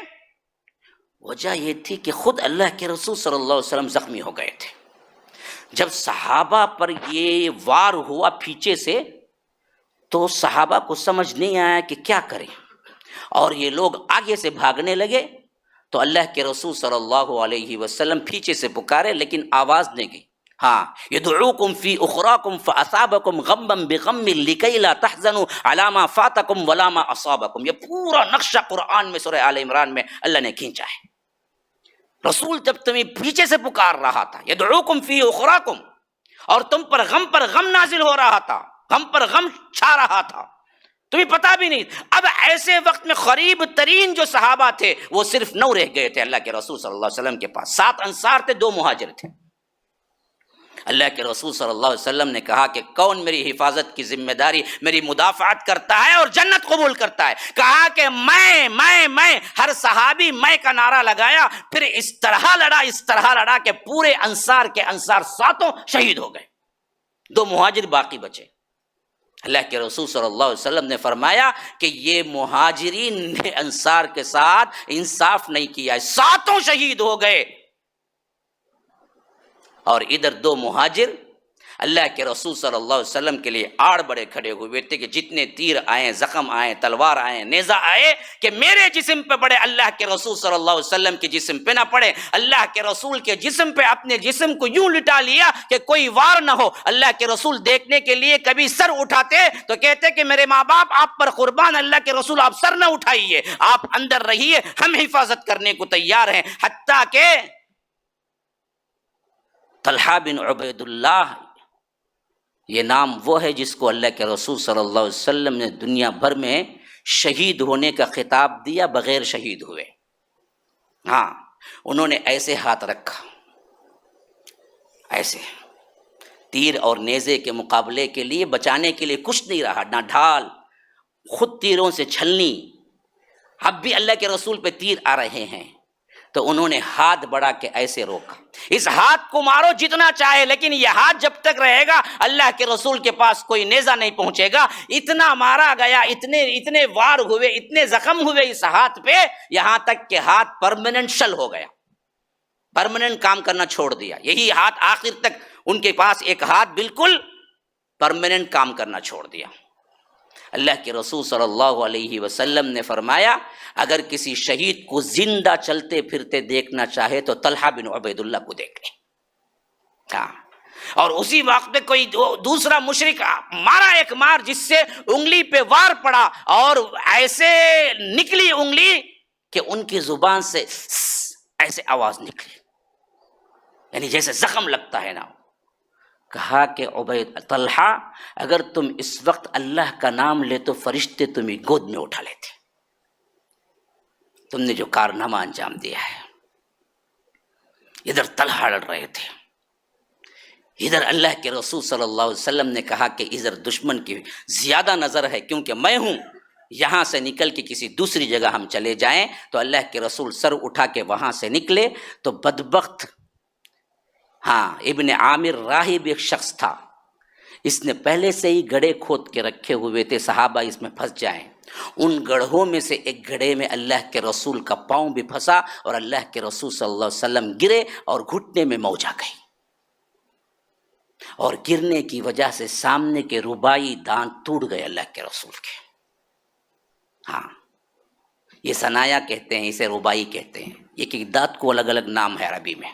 وجہ یہ تھی کہ خود اللہ کے رسول صلی اللہ علیہ وسلم زخمی ہو گئے تھے. جب صحابہ پر یہ وار ہوا پیچھے سے تو صحابہ کو سمجھ نہیں آیا کہ کیا کریں، اور یہ لوگ آگے سے بھاگنے لگے. تو اللہ کے رسول صلی اللہ علیہ وسلم پیچھے سے پکارے لیکن آواز نہیں گئی. ہاں یدعوکم فی اخراکم فاصابکم غما بغم لکی لا تحزنوا علی ما فاتکم ولا ما اصابکم. یہ پورا نقشہ قرآن میں سورہ آل عمران میں اللہ نے کھینچا ہے. رسول جب تمہیں پیچھے سے پکار رہا تھا، یدعوکم فی اخراکم، اور تم پر غم نازل ہو رہا تھا، غم پر غم چھا رہا تھا، تمہیں پتا بھی نہیں. اب ایسے وقت میں قریب ترین جو صحابہ تھے وہ صرف 9 رہ گئے تھے اللہ کے رسول صلی اللہ علیہ وسلم کے پاس. 7 انصار تھے، 2 مہاجر تھے. اللہ کے رسول صلی اللہ علیہ وسلم نے کہا کہ کون میری حفاظت کی ذمہ داری، میری مدافعت کرتا ہے اور جنت قبول کرتا ہے. کہا کہ میں ہر صحابی میں کا نعرہ لگایا. پھر اس طرح لڑا کہ پورے انصار کے انصار 7 شہید ہو گئے، 2 مہاجر باقی بچے. اللہ کے رسول صلی اللہ علیہ وسلم نے فرمایا کہ یہ مہاجرین نے انصار کے ساتھ انصاف نہیں کیا، 7 شہید ہو گئے. اور ادھر 2 مہاجر اللہ کے رسول صلی اللہ علیہ وسلم کے لیے آڑ بڑے کھڑے ہوئے تھے کہ جتنے تیر آئیں، زخم آئیں، تلوار آئیں، نیزہ آئے، کہ میرے جسم پہ پڑے، اللہ کے رسول صلی اللہ علیہ وسلم کے جسم پہ نہ پڑے. اللہ کے رسول کے جسم پہ اپنے جسم کو یوں لٹا لیا کہ کوئی وار نہ ہو. اللہ کے رسول دیکھنے کے لیے کبھی سر اٹھاتے تو کہتے کہ میرے ماں باپ آپ پر قربان، اللہ کے رسول آپ سر نہ اٹھائیے، آپ اندر رہیے، ہم حفاظت کرنے کو تیار ہیں. حتیٰ کہ طلحہ بن عبید اللہ، یہ نام وہ ہے جس کو اللہ کے رسول صلی اللہ علیہ وسلم نے دنیا بھر میں شہید ہونے کا خطاب دیا بغیر شہید ہوئے. ہاں انہوں نے ایسے ہاتھ رکھا، ایسے تیر اور نیزے کے مقابلے کے لیے بچانے کے لیے کچھ نہیں رہا، نہ ڈھال، خود تیروں سے چھلنی. اب بھی اللہ کے رسول پہ تیر آ رہے ہیں تو انہوں نے ہاتھ بڑھا کے ایسے روکا. اس ہاتھ کو مارو جتنا چاہے، لیکن یہ ہاتھ جب تک رہے گا اللہ کے رسول کے پاس کوئی نیزہ نہیں پہنچے گا. اتنا مارا گیا، اتنے وار ہوئے، اتنے زخم ہوئے اس ہاتھ پہ، یہاں تک کہ ہاتھ پرماننٹ شل ہو گیا، پرماننٹ کام کرنا چھوڑ دیا. یہی ہاتھ آخر تک ان کے پاس ایک ہاتھ بالکل پرماننٹ کام کرنا چھوڑ دیا. اللہ کے رسول صلی اللہ علیہ وسلم نے فرمایا اگر کسی شہید کو زندہ چلتے پھرتے دیکھنا چاہے تو طلحہ بن عبید اللہ کو دیکھ لے. ہاں، اور اسی وقت میں کوئی دوسرا مشرک مارا ایک مار جس سے انگلی پہ وار پڑا اور ایسے نکلی انگلی کہ ان کی زبان سے ایسے آواز نکلی، یعنی جیسے زخم لگتا ہے نا۔ کہا کہ عبید طلحہ اگر تم اس وقت اللہ کا نام لے تو فرشتے تمہیں گود میں اٹھا لیتے، تم نے جو کارنامہ انجام دیا ہے۔ ادھر طلحہ لڑ رہے تھے، ادھر اللہ کے رسول صلی اللہ علیہ وسلم نے کہا کہ ادھر دشمن کی زیادہ نظر ہے، کیونکہ میں ہوں، یہاں سے نکل کے کسی دوسری جگہ ہم چلے جائیں تو اللہ کے رسول سر اٹھا کے وہاں سے نکلے تو بدبخت، ہاں ابن عامر راہب ایک شخص تھا، اس نے پہلے سے ہی گڑھے کھود کے رکھے ہوئے تھے صحابہ اس میں پھنس جائیں۔ ان گڑھوں میں سے ایک گڑھے میں اللہ کے رسول کا پاؤں بھی پھنسا اور اللہ کے رسول صلی اللہ علیہ وسلم گرے اور گھٹنے میں موج آ گئی، اور گرنے کی وجہ سے سامنے کے رباعی دانت ٹوٹ گئے اللہ کے رسول کے۔ ہاں یہ ثنایا کہتے ہیں، اسے رباعی کہتے ہیں، یہ کہ دانت کو الگ الگ نام ہے عربی میں۔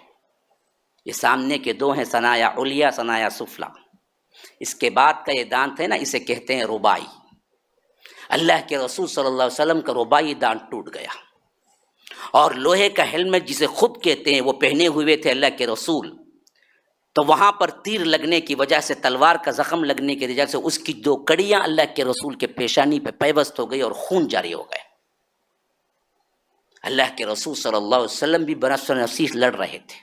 یہ سامنے کے دو ہیں، ثنایا علیا ثنایا سفلا، اس کے بعد کا یہ دانت ہے نا اسے کہتے ہیں رباعی۔ اللہ کے رسول صلی اللہ علیہ وسلم کا رباعی دانت ٹوٹ گیا، اور لوہے کا ہیلمٹ جسے خود کہتے ہیں وہ پہنے ہوئے تھے اللہ کے رسول، تو وہاں پر تیر لگنے کی وجہ سے، تلوار کا زخم لگنے کی وجہ سے اس کی دو کڑیاں اللہ کے رسول کے پیشانی پہ پیوست ہو گئی اور خون جاری ہو گئے۔ اللہ کے رسول صلی اللہ علیہ وسلم بھی بنفس نفیس لڑ رہے تھے،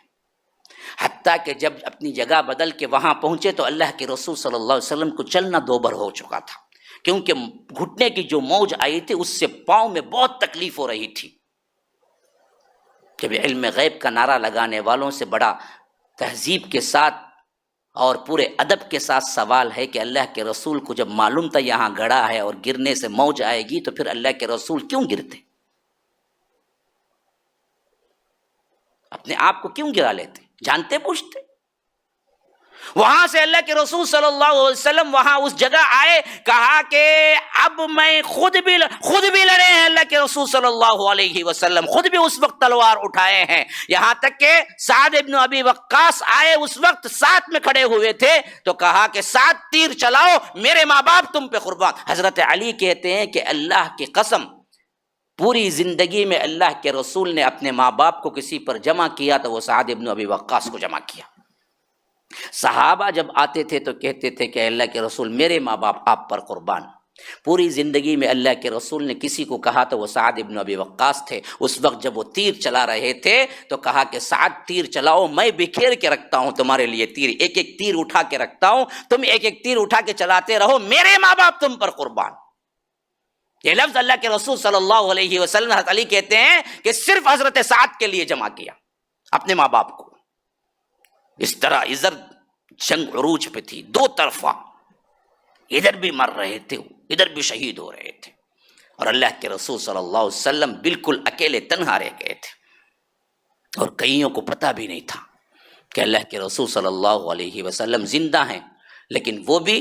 حتیٰ کہ جب اپنی جگہ بدل کے وہاں پہنچے تو اللہ کے رسول صلی اللہ علیہ وسلم کو چلنا دوبر ہو چکا تھا، کیونکہ گھٹنے کی جو موج آئی تھی اس سے پاؤں میں بہت تکلیف ہو رہی تھی۔ جب علم غیب کا نعرہ لگانے والوں سے بڑا تہذیب کے ساتھ اور پورے ادب کے ساتھ سوال ہے کہ اللہ کے رسول کو جب معلوم تھا یہاں گڑھا ہے اور گرنے سے موج آئے گی تو پھر اللہ کے رسول کیوں گرتے؟ اپنے آپ کو کیوں گرا لیتے؟ جانتے پوچھتے؟ وہاں سے اللہ کے رسول صلی اللہ علیہ وسلم وہاں اس جگہ آئے، کہا کہ اب میں خود بھی لڑے ہیں، اللہ کے رسول صلی اللہ علیہ وسلم خود بھی اس وقت تلوار اٹھائے ہیں، یہاں تک کہ سعد ابن ابی وقاص آئے اس وقت ساتھ میں کھڑے ہوئے تھے تو کہا کہ 7 تیر چلاؤ، میرے ماں باپ تم پہ قربان۔ حضرت علی کہتے ہیں کہ اللہ کی قسم پوری زندگی میں اللہ کے رسول نے اپنے ماں باپ کو کسی پر جمع کیا تو وہ سعد ابن ابی وقاص کو جمع کیا۔ صحابہ جب آتے تھے تو کہتے تھے کہ اللہ کے رسول میرے ماں باپ آپ پر قربان۔ پوری زندگی میں اللہ کے رسول نے کسی کو کہا تو وہ سعد ابن ابی وقاص تھے۔ اس وقت جب وہ تیر چلا رہے تھے تو کہا کہ سعد تیر چلاؤ، میں بکھیر کے رکھتا ہوں تمہارے لیے تیر، ایک ایک تیر اٹھا کے رکھتا ہوں، تم ایک ایک تیر اٹھا کے چلاتے رہو، میرے ماں باپ تم پر قربان۔ یہ لفظ اللہ کے رسول صلی اللہ علیہ وسلم، حضرت علی کہتے ہیں کہ صرف حضرت سعد کے لیے جمع کیا اپنے ماں باپ کو۔ اس طرح ادھر جنگ عروج پہ تھی، دو طرفہ، ادھر بھی مر رہے تھے ادھر بھی شہید ہو رہے تھے، اور اللہ کے رسول صلی اللہ علیہ وسلم بالکل اکیلے تنہا رہ گئے تھے، اور کئیوں کو پتہ بھی نہیں تھا کہ اللہ کے رسول صلی اللہ علیہ وسلم زندہ ہیں، لیکن وہ بھی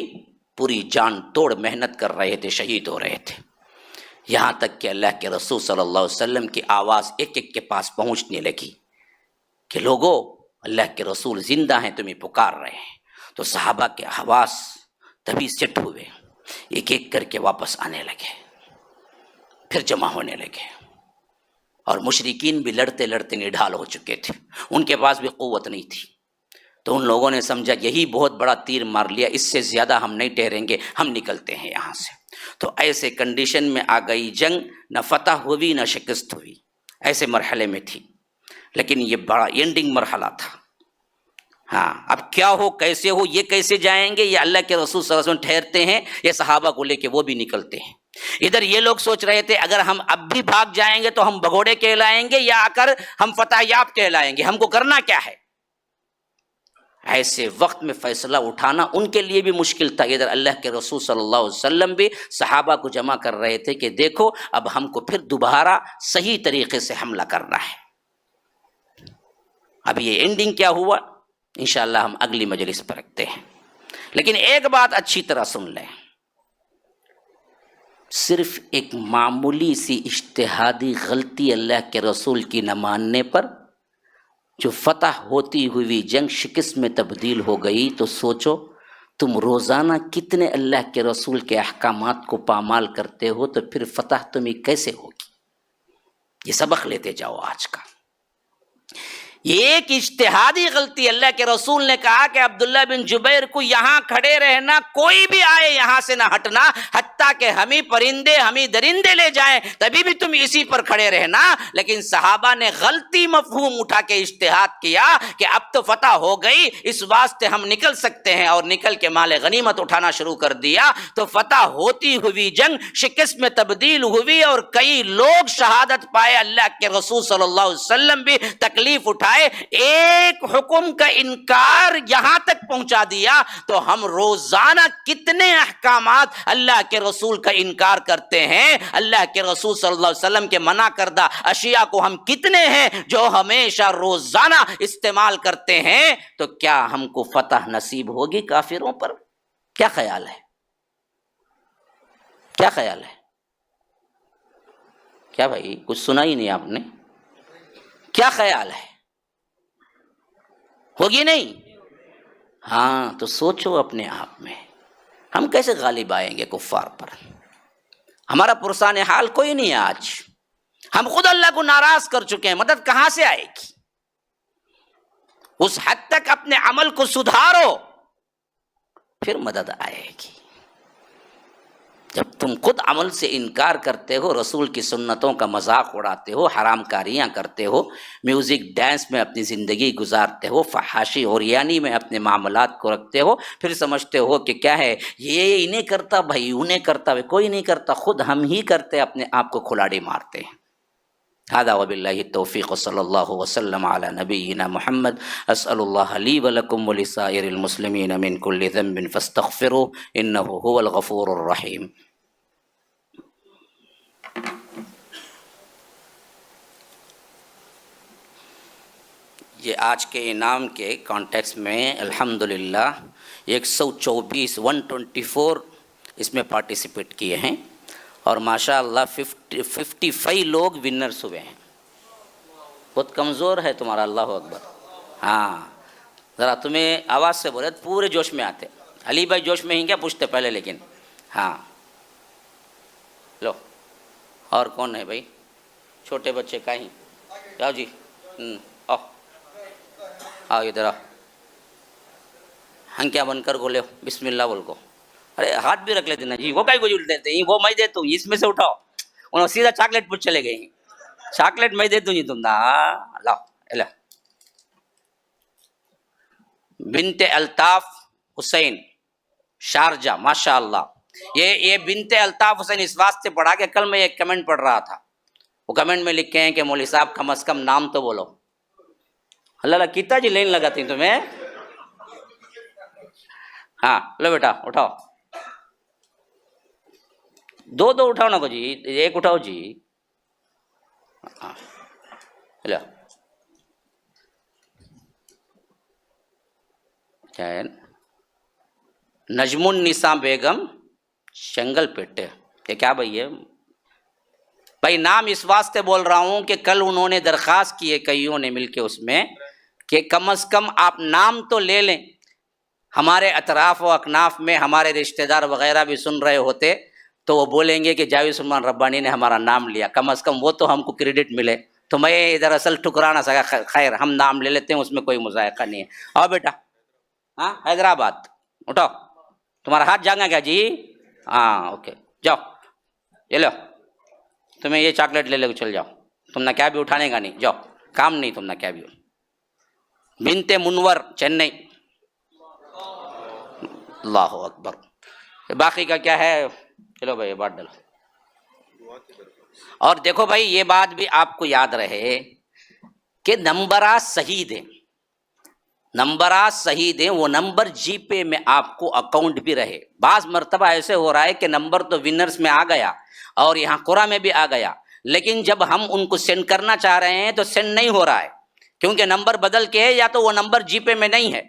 پوری جان توڑ محنت کر رہے تھے، شہید ہو رہے تھے۔ یہاں تک کہ اللہ کے رسول صلی اللہ علیہ وسلم کی آواز ایک ایک کے پاس پہنچنے لگی کہ لوگوں اللہ کے رسول زندہ ہیں، تمہیں پکار رہے ہیں۔ تو صحابہ کے حواس تبھی سیٹ ہوئے، ایک ایک کر کے واپس آنے لگے، پھر جمع ہونے لگے، اور مشرکین بھی لڑتے لڑتے نڈھال ہو چکے تھے، ان کے پاس بھی قوت نہیں تھی۔ تو ان لوگوں نے سمجھا یہی بہت بڑا تیر مار لیا، اس سے زیادہ ہم نہیں ٹھہریں گے، ہم نکلتے ہیں یہاں سے۔ تو ایسے کنڈیشن میں آ گئی جنگ، نہ فتح ہوئی نہ شکست ہوئی، ایسے مرحلے میں تھی، لیکن یہ بڑا اینڈنگ مرحلہ تھا۔ ہاں اب کیا ہو کیسے ہو، یہ کیسے جائیں گے، یہ اللہ کے رسول صلی اللہ علیہ وسلم ٹھہرتے ہیں، یہ صحابہ کو لے کے وہ بھی نکلتے ہیں۔ ادھر یہ لوگ سوچ رہے تھے اگر ہم اب بھی بھاگ جائیں گے تو ہم بگوڑے کہلائیں گے یا آ کر ہم فتح یاب کہلائیں گے، ہم کو کرنا کیا ہے۔ ایسے وقت میں فیصلہ اٹھانا ان کے لیے بھی مشکل تھا۔ ادھر اللہ کے رسول صلی اللہ علیہ وسلم بھی صحابہ کو جمع کر رہے تھے کہ دیکھو اب ہم کو پھر دوبارہ صحیح طریقے سے حملہ کرنا ہے۔ اب یہ اینڈنگ کیا ہوا انشاءاللہ ہم اگلی مجلس پر رکھتے ہیں، لیکن ایک بات اچھی طرح سن لیں، صرف ایک معمولی سی اجتہادی غلطی اللہ کے رسول کی نہ ماننے پر جو فتح ہوتی ہوئی جنگ شکست میں تبدیل ہو گئی، تو سوچو تم روزانہ کتنے اللہ کے رسول کے احکامات کو پامال کرتے ہو، تو پھر فتح تمہیں کیسے ہوگی۔ یہ سبق لیتے جاؤ آج کا۔ یہ ایک اجتہادی غلطی. اللہ کے رسول نے کہا کہ عبداللہ بن جبیر کو یہاں کھڑے رہنا، کوئی بھی آئے یہاں سے نہ ہٹنا، حتیٰ کہ ہمیں پرندے ہمیں درندے لے جائیں تبھی بھی تم اسی پر کھڑے رہنا. لیکن صحابہ نے غلطی مفہوم اٹھا کے اجتہاد کیا کہ اب تو فتح ہو گئی، اس واسطے ہم نکل سکتے ہیں، اور نکل کے مال غنیمت اٹھانا شروع کر دیا. تو فتح ہوتی ہوئی جنگ شکست میں تبدیل ہوئی اور کئی لوگ شہادت پائے. اللہ کے رسول صلی اللہ علیہ وسلم بھی تکلیف اٹھائے. ایک حکم کا انکار یہاں تک پہنچا دیا تو ہم روزانہ کتنے احکامات اللہ کے رسول کا انکار کرتے ہیں. اللہ کے رسول صلی اللہ علیہ وسلم کے منع کردہ اشیاء کو ہم کتنے ہیں جو ہمیشہ روزانہ استعمال کرتے ہیں. تو کیا ہم کو فتح نصیب ہوگی کافروں پر؟ کیا خیال ہے؟ کیا خیال ہے؟ کیا بھائی کچھ سنا ہی نہیں آپ نے؟ کیا خیال ہے؟ ہوگی نہیں؟ ہاں تو سوچو اپنے آپ میں، ہم کیسے غالب آئیں گے کفار پر؟ ہمارا پرسان حال کوئی نہیں ہے آج. ہم خود اللہ کو ناراض کر چکے ہیں. مدد کہاں سے آئے گی؟ اس حد تک اپنے عمل کو سدھارو پھر مدد آئے گی. جب تم خود عمل سے انکار کرتے ہو، رسول کی سنتوں کا مذاق اڑاتے ہو، حرام کاریاں کرتے ہو، میوزک ڈانس میں اپنی زندگی گزارتے ہو، فحاشی اوریانی میں اپنے معاملات کو رکھتے ہو، پھر سمجھتے ہو کہ کیا ہے یہ انہیں کرتا بھائی انہیں کرتا بھائی، کوئی نہیں کرتا، خود ہم ہی کرتے، اپنے آپ کو کھلاڑی مارتے ہیں. هذا وباللہ التوفیق صلی اللہ وسلم علی نبینا محمد. اسأل اللہ لی ولکم ولسائر المسلمین من کل ذنب فاستغفروه انه هو الغفور الرحیم. یہ آج کے انعام کے کانٹیکس میں الحمدللہ 124 اس میں پارٹیسپیٹ کیے ہیں اور ماشاءاللہ 55 لوگ ونرز ہوئے ہیں. بہت کمزور ہے تمہارا. اللہ اکبر. ہاں ذرا تمہیں آواز سے بولے پورے جوش میں آتے. علی بھائی جوش میں ہی کیا پوچھتے پہلے، لیکن ہاں لو. اور کون ہے بھائی؟ چھوٹے بچے کا ہی آؤ جی. آؤ آؤ ادھر آؤ. ہنکیا بن کر گولے بسم اللہ بول کو. ارے ہاتھ بھی رکھ لیتے نا جی، وہ کائی کو جلتے ہیں، وہ میں دے دوں اس میں سے اٹھاؤ. انہوں سیدھا چاکلیٹ پر چلے گئے. چاکلیٹ میں دے دوں جی تم نا. لاؤ. بنت الطاف حسین شارجہ ماشاءاللہ. یہ بنت الطاف حسین اس واسطے پڑھا کہ کل میں ایک کمنٹ پڑھ رہا تھا. وہ کمنٹ میں لکھے ہیں کہ مولوی صاحب کم از کم نام تو بولو. اللہ کیتا جی لین لگاتی تمہیں. ہاں لو بیٹا اٹھاؤ. دو اٹھاؤ نا کو جی، ایک اٹھاؤ جی. لو کیا ہے؟ نجم النساء بیگم شنگل پیٹے. یہ کیا بھائی ہے؟ بھائی نام اس واسطے بول رہا ہوں کہ کل انہوں نے درخواست کی ہے کئیوں نے مل کے اس میں کہ کم از کم آپ نام تو لے لیں. ہمارے اطراف و اکناف میں ہمارے رشتہ دار وغیرہ بھی سن رہے ہوتے تو وہ بولیں گے کہ جاوید سلمان ربانی نے ہمارا نام لیا، کم از کم وہ تو ہم کو کریڈٹ ملے. تو میں ادھر اصل ٹھکرا نہ سکا. خیر ہم نام لے لیتے ہیں، اس میں کوئی مذائقہ نہیں ہے. آؤ بیٹا. ہاں حیدرآباد اٹھاؤ. تمہارا ہاتھ جانگا کیا جی؟ ہاں اوکے جاؤ. یہ لو تمہیں یہ چاکلیٹ لے لے چل جاؤ. تم نہ کیا بھی اٹھانے کا نہیں، جاؤ کام نہیں تم نہ کیا بھی. بنت منور چنئی. اللہ اکبر. باقی کا کیا ہے؟ چلو بھائی بات ڈالو. اور دیکھو بھائی یہ بات بھی آپ کو یاد رہے کہ نمبرات صحیح دیں. نمبرات صحیح دیں. وہ نمبر جی پے میں آپ کو اکاؤنٹ بھی رہے. بعض مرتبہ ایسے ہو رہا ہے کہ نمبر تو ونرز میں آ گیا اور یہاں قرآن میں بھی آ گیا، لیکن جب ہم ان کو سینڈ کرنا چاہ رہے ہیں تو سینڈ نہیں ہو رہا ہے کیونکہ نمبر بدل کے ہے یا تو وہ نمبر جی پے میں نہیں ہے.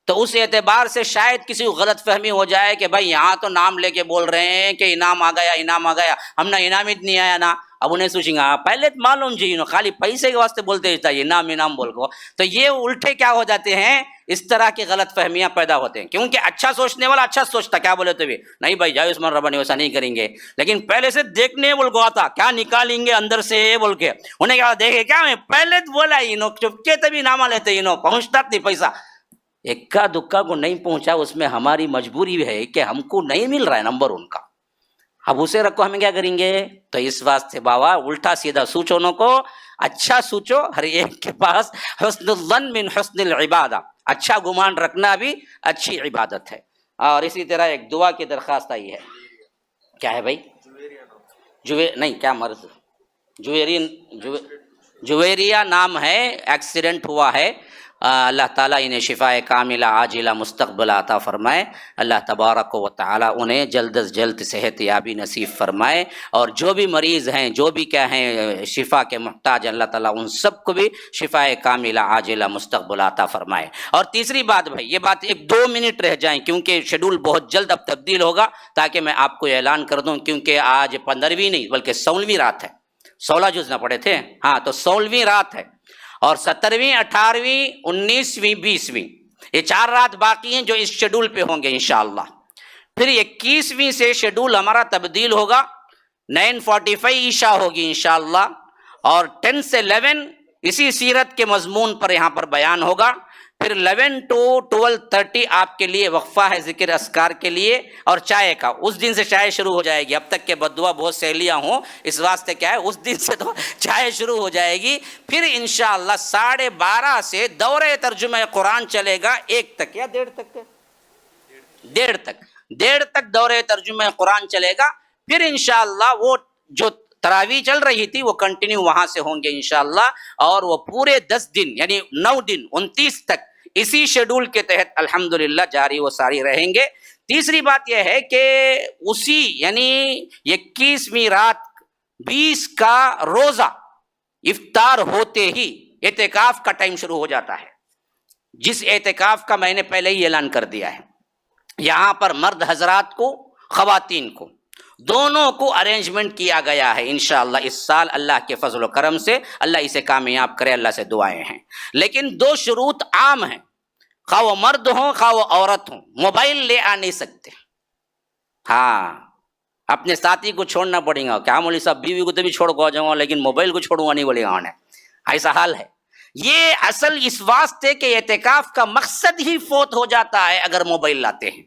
تو اس اعتبار سے شاید کسی کو غلط فہمی ہو جائے کہ بھائی یہاں تو نام لے کے بول رہے ہیں کہ انعام آ گیا انعام آ گیا. ہم نہ انعام اتنی آیا نا. اب انہیں سوچیں گے پہلے معلوم جی خالی پیسے کے واسطے بولتے تھا یہ نام انعام بول کو، تو یہ الٹے کیا ہو جاتے ہیں، اس طرح کی غلط فہمیاں پیدا ہوتے ہیں. کیونکہ اچھا سوچنے والا اچھا سوچتا، کیا بولے تو بھی نہیں بھائی جائے عثمان ربانی ویسا نہیں کریں گے، لیکن پہلے سے دیکھنے بول کو آتا کیا نکالیں گے اندر سے بول کے، انہیں کیا دیکھے کیا میں پہلے بولا چپکے تبھی نامہ لیتے پہنچتا نہیں پیسہ، اکا دکا کو نہیں پہنچا، اس میں ہماری مجبوری ہے کہ ہم کو نہیں مل رہا ہے نمبر ان کا، اب اسے رکھو ہمیں کیا کریں گے. تو اس واسطے بابا الٹا سیدھا سوچو نو کو، اچھا سوچو، ہر ایک کے پاس حسن الظن من حسن العبادہ، اچھا گمان رکھنا بھی اچھی عبادت ہے. اور اسی طرح ایک دعا کی درخواست آئی ہے، کیا ہے بھائی، نہیں کیا مرض، جویریہ نام ہے، ایکسیڈنٹ ہوا ہے، اللہ تعالیٰ انہیں شفاء کاملہ عاجلہ مستقبل عطا فرمائے، اللہ تبارک و تعالیٰ انہیں جلد از جلد صحت یابی نصیب فرمائے، اور جو بھی مریض ہیں، جو بھی کیا ہیں شفا کے محتاج، اللہ تعالیٰ ان سب کو بھی شفاء کاملہ عاجلہ مستقبل عطا فرمائے. اور تیسری بات بھائی، یہ بات 1-2 منٹ رہ جائیں کیونکہ شیڈول بہت جلد اب تبدیل ہوگا، تاکہ میں آپ کو اعلان کر دوں، کیونکہ آج 15ویں نہیں بلکہ 16ویں رات ہے، 16 جز نہ پڑے تھے، ہاں تو 16ویں رات ہے، اور 17ویں 18ویں 19ویں 20ویں یہ 4 رات باقی ہیں جو اس شیڈول پہ ہوں گے انشاءاللہ. پھر 21ویں سے شیڈول ہمارا تبدیل ہوگا، 9:45 عشاء ہوگی انشاءاللہ، اور 10 سے 11 اسی سیرت کے مضمون پر یہاں پر بیان ہوگا. پھر 11 to 12:30 آپ کے لیے وقفہ ہے ذکر اذکار کے لیے اور چائے کا، اس دن سے چائے شروع ہو جائے گی، اب تک کے بددعا بہت سہیلیاں ہوں اس واسطے کیا ہے اس دن سے تو چائے شروع ہو جائے گی. پھر انشاءاللہ 12:30 سے دورہ ترجمہ قرآن چلے گا 1 تک یا 1:30 تک دورہ ترجمہ قرآن چلے گا. پھر انشاءاللہ وہ جو تراویح چل رہی تھی وہ کنٹینیو وہاں سے ہوں گے انشاءاللہ، اور وہ پورے 10 دن یعنی 9 دن 29 تک اسی شیڈول کے تحت الحمدللہ جاری و ساری رہیں گے. تیسری بات یہ ہے کہ اسی یعنی 21ویں رات 20 کا روزہ افطار ہوتے ہی اعتکاف کا ٹائم شروع ہو جاتا ہے، جس اعتکاف کا میں نے پہلے ہی اعلان کر دیا ہے. یہاں پر مرد حضرات کو خواتین کو دونوں کو ارینجمنٹ کیا گیا ہے انشاءاللہ اس سال، اللہ کے فضل و کرم سے اللہ اسے کامیاب کرے، اللہ سے دعائیں ہیں. لیکن 2 شروط عام ہیں، خواہ وہ مرد ہوں خواہ وہ عورت ہوں، موبائل لے آ نہیں سکتے. ہاں اپنے ساتھی کو چھوڑنا پڑے گا، کیا مولوی صاحب بیوی کو تو بھی چھوڑ کو آ جاؤں گا لیکن موبائل کو چھوڑوں گا نہیں بولے گا انہیں، ایسا حال ہے. یہ اصل اس واسطے کہ اعتکاف کا مقصد ہی فوت ہو جاتا ہے اگر موبائل لاتے ہیں.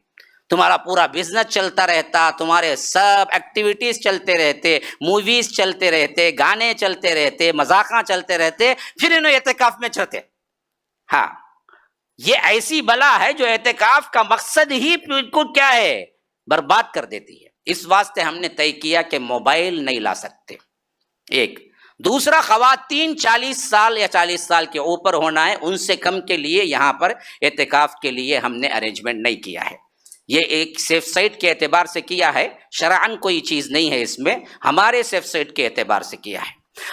تمہارا پورا بزنس چلتا رہتا، تمہارے سب ایکٹیویٹیز چلتے رہتے، موویز چلتے رہتے، گانے چلتے رہتے، مذاقاں چلتے رہتے، پھر انہوں اعتکاف میں چڑھتے. ہاں یہ ایسی بلا ہے جو اعتکاف کا مقصد ہی کو کیا ہے برباد کر دیتی ہے. اس واسطے ہم نے طے کیا کہ موبائل نہیں لا سکتے. ایک دوسرا، خواتین 40 سال یا 40 سال کے اوپر ہونا ہے، ان سے کم کے لیے یہاں پر اعتکاف کے لیے ہم نے ارینجمنٹ نہیں کیا ہے. یہ ایک سیف سائٹ کے اعتبار سے کیا ہے، شرعاً کوئی چیز نہیں ہے اس میں، ہمارے سیف سائٹ کے اعتبار سے کیا ہے.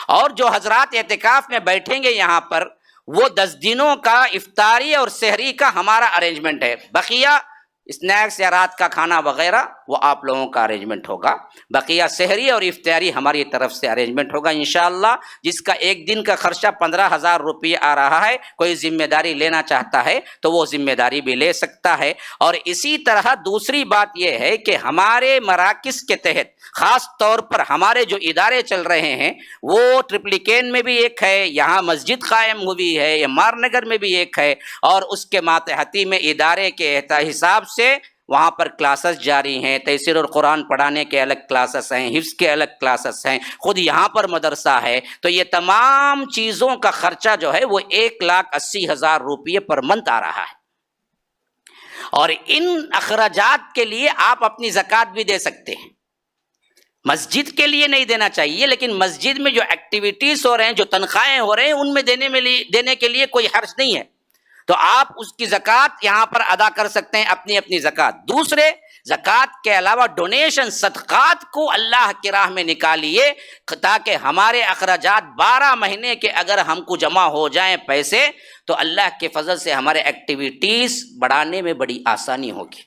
اور جو حضرات اعتکاف میں بیٹھیں گے یہاں پر، وہ 10 دنوں کا افطاری اور سحری کا ہمارا ارینجمنٹ ہے. بقیہ اسنیکس یا رات کا کھانا وغیرہ وہ آپ لوگوں کا ارینجمنٹ ہوگا. بقیہ سحری اور افطاری ہماری طرف سے ارینجمنٹ ہوگا انشاءاللہ، جس کا ایک دن کا خرچہ 15,000 روپیہ آ رہا ہے. کوئی ذمہ داری لینا چاہتا ہے تو وہ ذمہ داری بھی لے سکتا ہے. اور اسی طرح دوسری بات یہ ہے کہ ہمارے مراکز کے تحت خاص طور پر ہمارے جو ادارے چل رہے ہیں وہ ٹرپلیکین میں بھی ایک ہے، یہاں مسجد قائم ہوئی ہے، مار نگر میں بھی ایک ہے، اور اس کے ماتحتی میں ادارے کے حساب سے وہاں پر کلاسز جاری ہیں. تفسیر اور قرآن پڑھانے کے الگ کلاسز ہیں، حفظ کے الگ کلاسز ہیں، خود یہاں پر مدرسہ ہے. تو یہ تمام چیزوں کا خرچہ جو ہے وہ 1,80,000 روپیے پر منتھ آ رہا ہے. اور ان اخراجات کے لیے آپ اپنی زکوٰۃ بھی دے سکتے ہیں. مسجد کے لیے نہیں دینا چاہیے، لیکن مسجد میں جو ایکٹیویٹیز ہو رہے ہیں، جو تنخواہیں ہو رہے ہیں، ان میں دینے کے لیے کوئی حرج نہیں ہے. تو آپ اس کی زکوٰۃ یہاں پر ادا کر سکتے ہیں، اپنی اپنی زکوٰۃ. دوسرے، زکوٰۃ کے علاوہ ڈونیشن صدقات کو اللہ کی راہ میں نکالیے، تاکہ ہمارے اخراجات 12 مہینے کے اگر ہم کو جمع ہو جائیں پیسے، تو اللہ کے فضل سے ہمارے ایکٹیویٹیز بڑھانے میں بڑی آسانی ہوگی.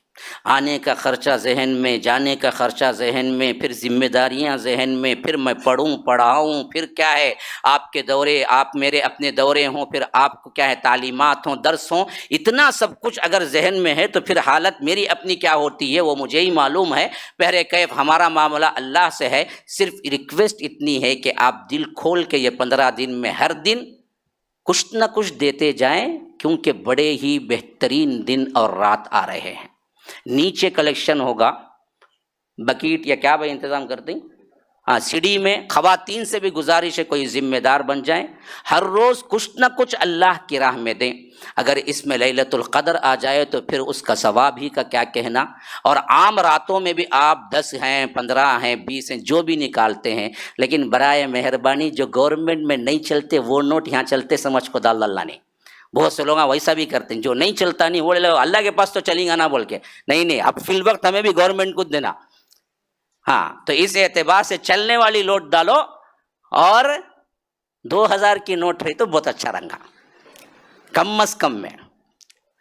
آنے کا خرچہ ذہن میں، جانے کا خرچہ ذہن میں، پھر ذمہ داریاں ذہن میں، پھر میں پڑھوں پڑھاؤں، پھر کیا ہے آپ کے دورے، آپ میرے اپنے دورے ہوں، پھر آپ کو کیا ہے تعلیمات ہوں، درس ہوں، اتنا سب کچھ اگر ذہن میں ہے تو پھر حالت میری اپنی کیا ہوتی ہے وہ مجھے ہی معلوم ہے۔ بہر کیف ہمارا معاملہ اللہ سے ہے، صرف ریکویسٹ اتنی ہے کہ آپ دل کھول کے یہ 15 دن میں ہر دن کچھ نہ کچھ دیتے جائیں، کیونکہ بڑے ہی بہترین دن اور رات آ رہے ہیں۔ نیچے کلیکشن ہوگا، بکیٹ یا کیا بھائی انتظام کرتے ہیں، ہاں سیڑھی میں۔ خواتین سے بھی گزارش ہے کوئی ذمہ دار بن جائیں، ہر روز کچھ نہ کچھ اللہ کی راہ میں دیں۔ اگر اس میں لیلۃ القدر آ جائے تو پھر اس کا ثواب ہی کا کیا کہنا۔ اور عام راتوں میں بھی آپ 10 ہیں، 15 ہیں، 20 ہیں، جو بھی نکالتے ہیں، لیکن برائے مہربانی جو گورنمنٹ میں نہیں چلتے وہ نوٹ یہاں چلتے، سمجھ کو دال اللہ نے۔ بہت سے لوگ ویسا بھی کرتے ہیں، جو نہیں چلتا نہیں وہ اللہ کے پاس تو چلیں گا نا بول کے، نہیں اب فی الوقت ہمیں بھی گورنمنٹ کو دینا۔ ہاں تو اس اعتبار سے چلنے والی نوٹ ڈالو، اور 2000 کی نوٹ رہی تو بہت اچھا رنگا، کم از کم میں۔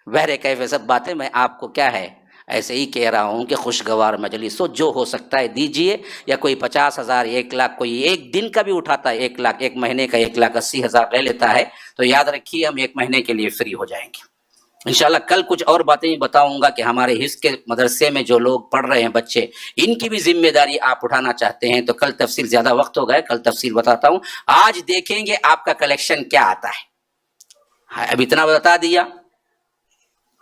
بہر کیف سب باتیں میں آپ کو کیا ہے ایسے ہی کہہ رہا ہوں کہ خوشگوار مجلس ہو، جو ہو سکتا ہے دیجئے، یا کوئی 50,000 1 لاکھ، کوئی ایک دن کا بھی اٹھاتا ہے 1 لاکھ، ایک مہینے کا 1,80,000 لے لیتا ہے، تو یاد رکھیے ہم 1 مہینے کے لیے فری ہو جائیں گے انشاءاللہ۔ کل کچھ اور باتیں بتاؤں گا کہ ہمارے حفظ کے مدرسے میں جو لوگ پڑھ رہے ہیں بچے، ان کی بھی ذمہ داری آپ اٹھانا چاہتے ہیں تو کل تفصیل، زیادہ وقت ہو گئے، کل تفصیل بتاتا ہوں۔ آج دیکھیں گے آپ کا کلیکشن کیا آتا ہے۔ اب اتنا بتا دیا،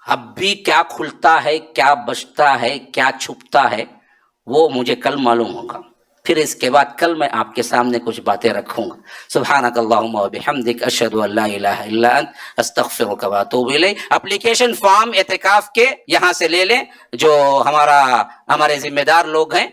اب بھی کیا کھلتا ہے، کیا بچتا ہے، کیا چھپتا ہے، وہ مجھے کل معلوم ہوگا۔ پھر اس کے بعد کل میں آپ کے سامنے کچھ باتیں رکھوں گا۔ سبحانک اللہم و بحمدک، اشہد ان لا الہ الا انت، استغفرک و اتوب الیک۔ اپلیکیشن فارم اعتکاف کے یہاں سے لے لیں، جو ہمارے ذمہ دار لوگ ہیں۔